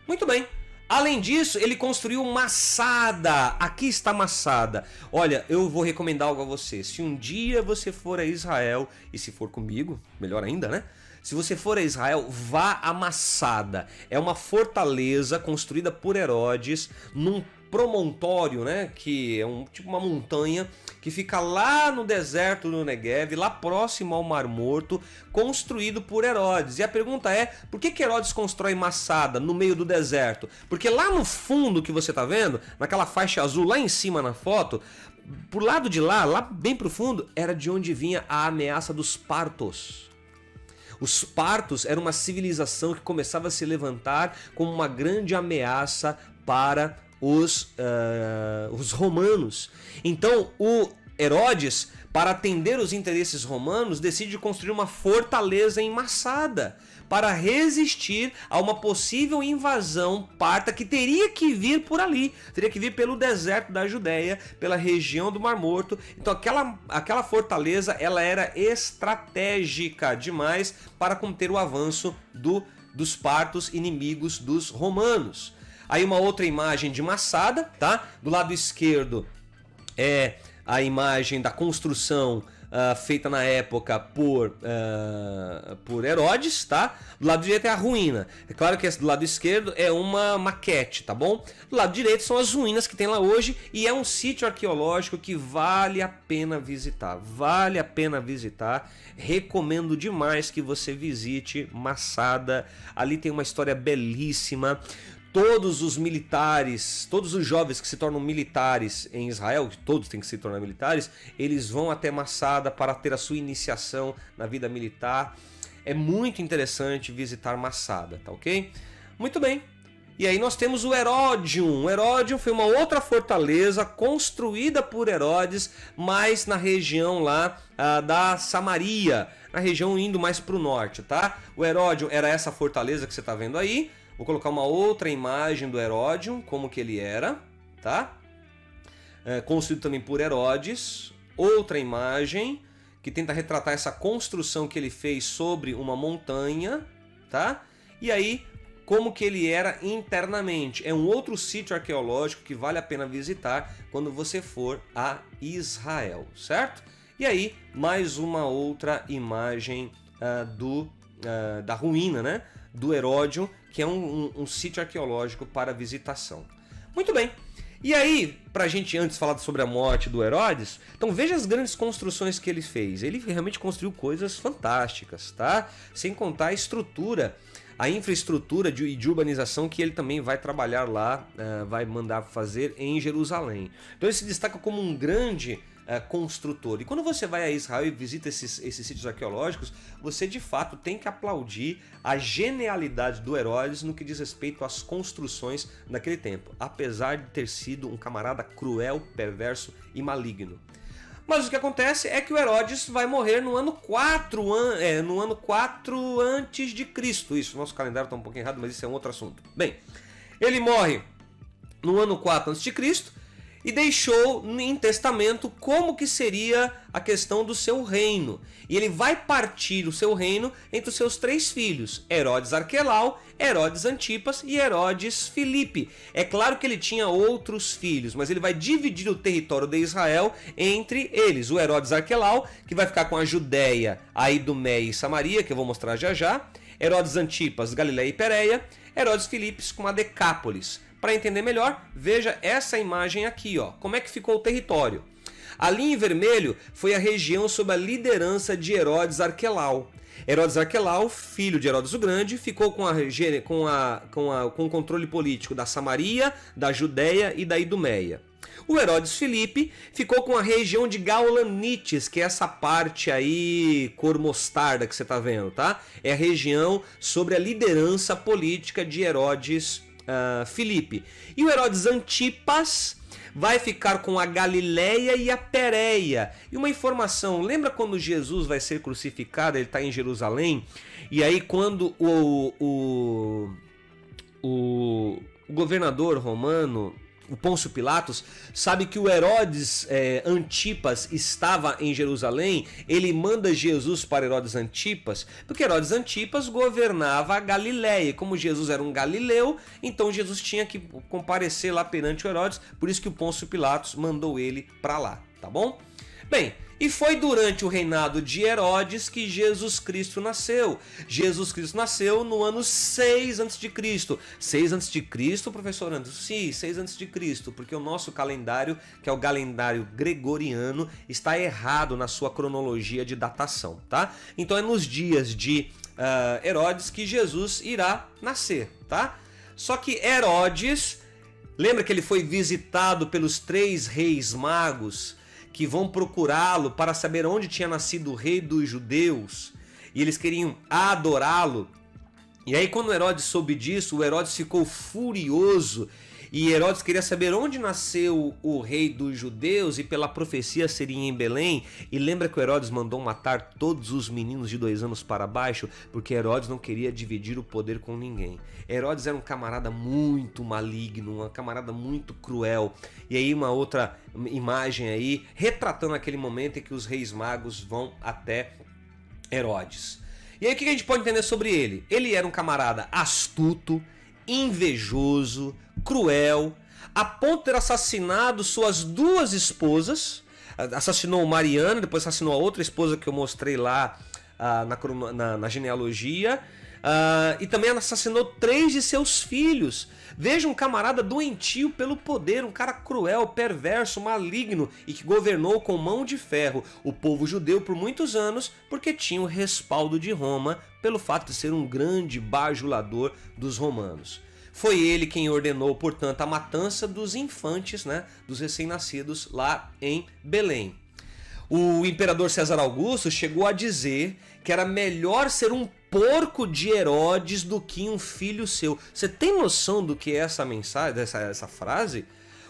Speaker 1: Muito bem. Além disso, ele construiu Massada. Aqui está Massada. Olha, eu vou recomendar algo a você. Se um dia você for a Israel, e se for comigo, melhor ainda, né? Se você for a Israel, vá a Massada. É uma fortaleza construída por Herodes num promontório, né? Que é tipo uma montanha que fica lá no deserto do Negev, lá próximo ao Mar Morto, construído por Herodes. E a pergunta é, por que Herodes constrói Massada no meio do deserto? Porque lá no fundo que você está vendo, naquela faixa azul lá em cima na foto, por lado de lá bem pro fundo, era de onde vinha a ameaça dos partos. Os partos eram uma civilização que começava a se levantar como uma grande ameaça para os romanos. Então o Herodes, para atender os interesses romanos, decide construir uma fortaleza em Massada para resistir a uma possível invasão parta que teria que vir por ali, teria que vir pelo deserto da Judéia, pela região do Mar Morto. Então aquela fortaleza, ela era estratégica demais para conter o avanço dos partos inimigos dos romanos. Aí uma outra imagem de Massada, tá? Do lado esquerdo é a imagem da construção feita na época por Herodes, tá? Do lado direito é a ruína. É claro que esse do lado esquerdo é uma maquete, tá bom? Do lado direito são as ruínas que tem lá hoje e é um sítio arqueológico que vale a pena visitar. Vale a pena visitar. Recomendo demais que você visite Massada. Ali tem uma história belíssima. Todos os militares, todos os jovens que se tornam militares em Israel, todos têm que se tornar militares, eles vão até Massada para ter a sua iniciação na vida militar. É muito interessante visitar Massada, tá ok? Muito bem. E aí nós temos o Heródion. O Heródion foi uma outra fortaleza construída por Herodes, mas na região lá da Samaria, na região indo mais para o norte, tá? O Heródion era essa fortaleza que você está vendo aí. Vou colocar uma outra imagem do Heródion, como que ele era, tá? Construído também por Herodes. Outra imagem que tenta retratar essa construção que ele fez sobre uma montanha, tá? E aí, como que ele era internamente. É um outro sítio arqueológico que vale a pena visitar quando você for a Israel, certo? E aí, mais uma outra imagem da ruína, né? Do Heródion, que é um sítio arqueológico para visitação. Muito bem. E aí, pra gente antes falar sobre a morte do Herodes, então veja as grandes construções que ele fez. Ele realmente construiu coisas fantásticas, tá? Sem contar a estrutura, a infraestrutura de urbanização que ele também vai trabalhar lá, vai mandar fazer em Jerusalém. Então ele se destaca como um grande construtor. E quando você vai a Israel e visita esses sítios arqueológicos, você de fato tem que aplaudir a genialidade do Herodes no que diz respeito às construções naquele tempo, apesar de ter sido um camarada cruel, perverso e maligno. Mas o que acontece é que o Herodes vai morrer no ano 4 antes de Cristo. Isso, nosso calendário está um pouquinho errado, mas isso é um outro assunto. Bem, ele morre no ano 4 antes de Cristo e deixou em testamento como que seria a questão do seu reino. E ele vai partir o seu reino entre os seus 3 filhos, Herodes Arquelau, Herodes Antipas e Herodes Filipe. É claro que ele tinha outros filhos, mas ele vai dividir o território de Israel entre eles. O Herodes Arquelau, que vai ficar com a Judéia, a Idumeia e Samaria, que eu vou mostrar já já. Herodes Antipas, Galileia e Pérea. Herodes Filipe com a Decápolis. Para entender melhor, veja essa imagem aqui, ó. Como é que ficou o território? Ali em vermelho foi a região sob a liderança de Herodes Arquelau. Herodes Arquelau, filho de Herodes o Grande, ficou com o controle político da Samaria, da Judéia e da Idumeia. O Herodes Filipe ficou com a região de Gaulanites, que é essa parte aí cor mostarda que você está vendo, tá? É a região sobre a liderança política de Herodes Filipe. E o Herodes Antipas vai ficar com a Galileia e a Pérea. E uma informação, lembra quando Jesus vai ser crucificado, ele está em Jerusalém, e aí quando o governador romano, o Pôncio Pilatos, sabe que o Herodes Antipas estava em Jerusalém, ele manda Jesus para Herodes Antipas, porque Herodes Antipas governava a Galileia. Como Jesus era um galileu, então Jesus tinha que comparecer lá perante o Herodes, por isso que o Pôncio Pilatos mandou ele para lá, tá bom? Bem, e foi durante o reinado de Herodes que Jesus Cristo nasceu. Jesus Cristo nasceu no ano 6 a.C. 6 a.C., professor Anderson? Sim, 6 a.C., porque o nosso calendário, que é o calendário gregoriano, está errado na sua cronologia de datação, tá? Então é nos dias de Herodes que Jesus irá nascer, tá? Só que Herodes, lembra que ele foi visitado pelos 3 reis magos, que vão procurá-lo para saber onde tinha nascido o rei dos judeus, e eles queriam adorá-lo. E aí quando Herodes soube disso, o Herodes ficou furioso, e Herodes queria saber onde nasceu o rei dos judeus, e pela profecia seria em Belém. E lembra que o Herodes mandou matar todos os meninos de 2 anos para baixo, porque Herodes não queria dividir o poder com ninguém. Herodes era um camarada muito maligno, um camarada muito cruel. E aí uma outra imagem aí, retratando aquele momento em que os reis magos vão até Herodes. E aí o que a gente pode entender sobre ele? Ele era um camarada astuto, invejoso, cruel, a ponto de ter assassinado suas 2 esposas. Assassinou Mariana, depois assassinou a outra esposa que eu mostrei lá na genealogia. E também assassinou 3 de seus filhos. Veja, um camarada doentio pelo poder, um cara cruel, perverso, maligno, e que governou com mão de ferro o povo judeu por muitos anos, porque tinha o respaldo de Roma pelo fato de ser um grande bajulador dos romanos. Foi ele quem ordenou, portanto, a matança dos infantes, né, dos recém-nascidos lá em Belém. O imperador César Augusto chegou a dizer que era melhor ser um porco de Herodes do que um filho seu. Você tem noção do que é essa mensagem, essa frase?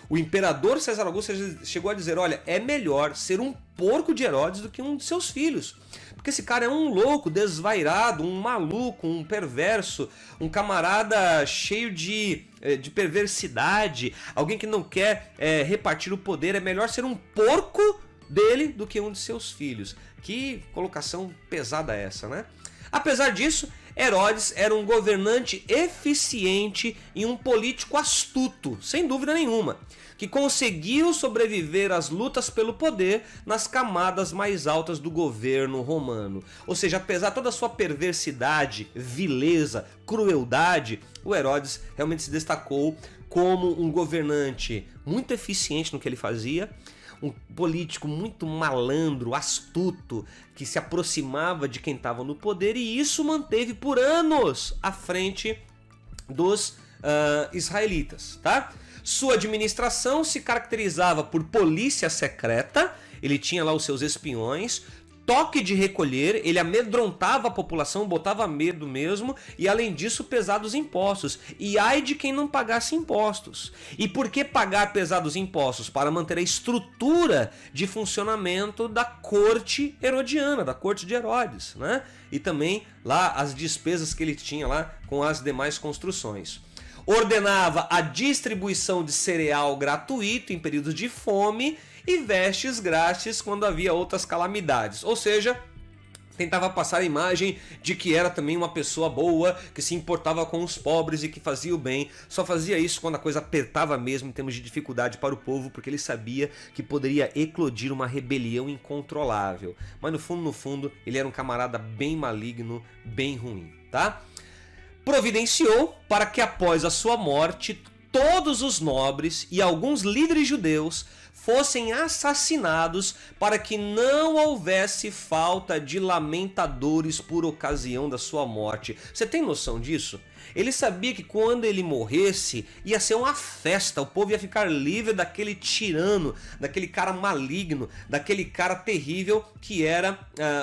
Speaker 1: O imperador César Augusto chegou a dizer, olha, é melhor ser um porco de Herodes do que um de seus filhos. Porque esse cara é um louco, desvairado, um maluco, um perverso, um camarada cheio de perversidade, alguém que não quer repartir o poder. É melhor ser um porco dele do que um de seus filhos. Que colocação pesada essa, né? Apesar disso, Herodes era um governante eficiente e um político astuto, sem dúvida nenhuma, que conseguiu sobreviver às lutas pelo poder nas camadas mais altas do governo romano. Ou seja, apesar de toda a sua perversidade, vileza, crueldade, o Herodes realmente se destacou como um governante muito eficiente no que ele fazia, um político muito malandro, astuto, que se aproximava de quem estava no poder, e isso manteve por anos à frente dos israelitas, tá? Sua administração se caracterizava por polícia secreta, ele tinha lá os seus espiões, toque de recolher, ele amedrontava a população, botava medo mesmo, e além disso pesados impostos. E ai de quem não pagasse impostos. E por que pagar pesados impostos? Para manter a estrutura de funcionamento da corte herodiana, da corte de Herodes, né? E também lá as despesas que ele tinha lá com as demais construções. Ordenava a distribuição de cereal gratuito em períodos de fome e vestes grátis quando havia outras calamidades. Ou seja, tentava passar a imagem de que era também uma pessoa boa, que se importava com os pobres e que fazia o bem. Só fazia isso quando a coisa apertava mesmo em termos de dificuldade para o povo, porque ele sabia que poderia eclodir uma rebelião incontrolável. Mas no fundo, ele era um camarada bem maligno, bem ruim, tá? Providenciou para que após a sua morte, todos os nobres e alguns líderes judeus fossem assassinados para que não houvesse falta de lamentadores por ocasião da sua morte. Você tem noção disso? Ele sabia que quando ele morresse ia ser uma festa, o povo ia ficar livre daquele tirano, daquele cara maligno, daquele cara terrível que era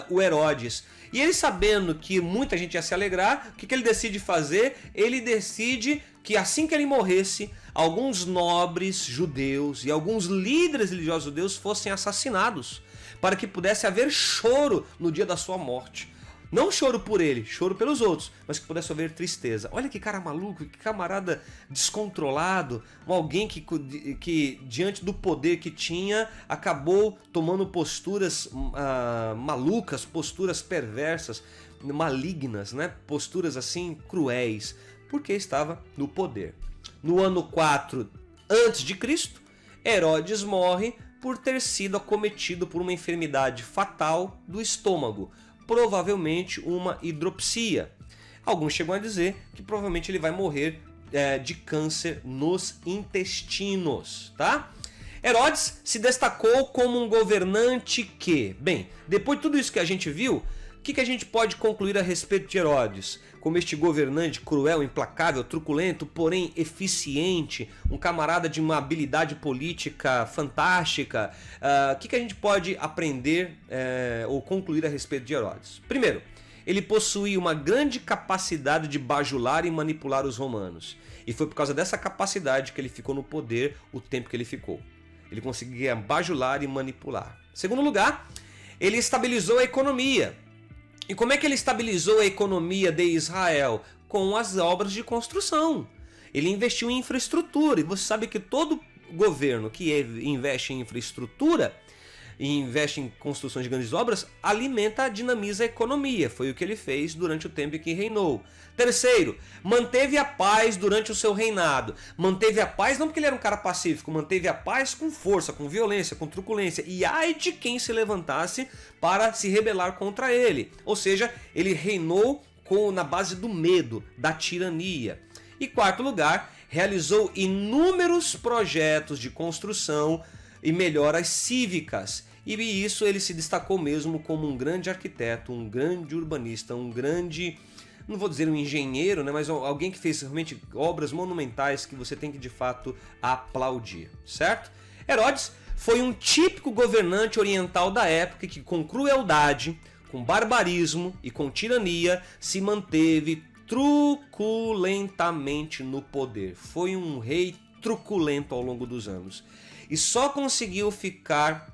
Speaker 1: o Herodes. E ele, sabendo que muita gente ia se alegrar, o que ele decide fazer? Ele decide que assim que ele morresse, alguns nobres judeus e alguns líderes religiosos judeus fossem assassinados, para que pudesse haver choro no dia da sua morte. Não choro por ele, choro pelos outros, mas que pudesse haver tristeza. Olha que cara maluco, que camarada descontrolado, alguém que diante do poder que tinha, acabou tomando posturas malucas, posturas perversas, malignas, né? Posturas assim cruéis, porque estava no poder. No ano 4 a.C., Herodes morre por ter sido acometido por uma enfermidade fatal do estômago, provavelmente uma hidropsia. Alguns chegam a dizer que provavelmente ele vai morrer de câncer nos intestinos, tá? Herodes se destacou como um governante que, bem, depois de tudo isso que a gente viu, o que a gente pode concluir a respeito de Herodes? Como este governante cruel, implacável, truculento, porém eficiente, um camarada de uma habilidade política fantástica. O que a gente pode aprender ou concluir a respeito de Herodes? Primeiro, ele possuía uma grande capacidade de bajular e manipular os romanos. E foi por causa dessa capacidade que ele ficou no poder o tempo que ele ficou. Ele conseguia bajular e manipular. Segundo lugar, ele estabilizou a economia. E como é que ele estabilizou a economia de Israel? Com as obras de construção. Ele investiu em infraestrutura. E você sabe que todo governo que investe em infraestrutura e investe em construção de grandes obras alimenta, dinamiza a economia. Foi o que ele fez durante o tempo em que reinou. Terceiro, manteve a paz durante o seu reinado. Manteve a paz não porque ele era um cara pacífico, manteve a paz com força, com violência, com truculência. E ai de quem se levantasse para se rebelar contra ele. Ou seja, ele reinou na base do medo, da tirania. E quarto lugar, realizou inúmeros projetos de construção e melhoras cívicas. E isso ele se destacou mesmo como um grande arquiteto, um grande urbanista, um grande, não vou dizer um engenheiro, né, mas alguém que fez realmente obras monumentais que você tem que de fato aplaudir, certo? Herodes foi um típico governante oriental da época que com crueldade, com barbarismo e com tirania se manteve truculentamente no poder. Foi um rei truculento ao longo dos anos. E só conseguiu ficar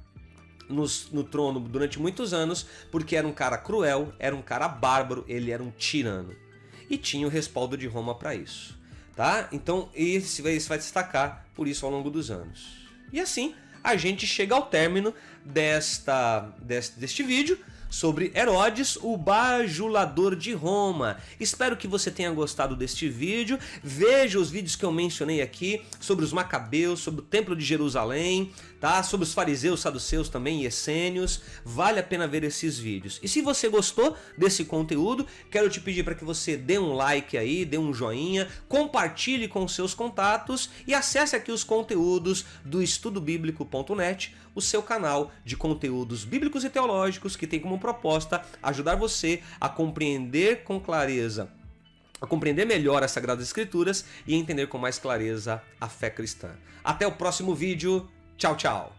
Speaker 1: no trono durante muitos anos porque era um cara cruel, era um cara bárbaro, ele era um tirano. E tinha o respaldo de Roma para isso. Tá? Então esse vai destacar por isso ao longo dos anos. E assim a gente chega ao término deste vídeo sobre Herodes, o bajulador de Roma. Espero que você tenha gostado deste vídeo. Veja os vídeos que eu mencionei aqui sobre os macabeus, sobre o Templo de Jerusalém, tá? Sobre os fariseus, saduceus também e essênios. Vale a pena ver esses vídeos. E se você gostou desse conteúdo, quero te pedir para que você dê um like aí, dê um joinha, compartilhe com seus contatos e acesse aqui os conteúdos do estudobiblico.net, o seu canal de conteúdos bíblicos e teológicos que tem como proposta ajudar você a compreender com clareza, a compreender melhor as Sagradas Escrituras e entender com mais clareza a fé cristã. Até o próximo vídeo. Tchau, tchau.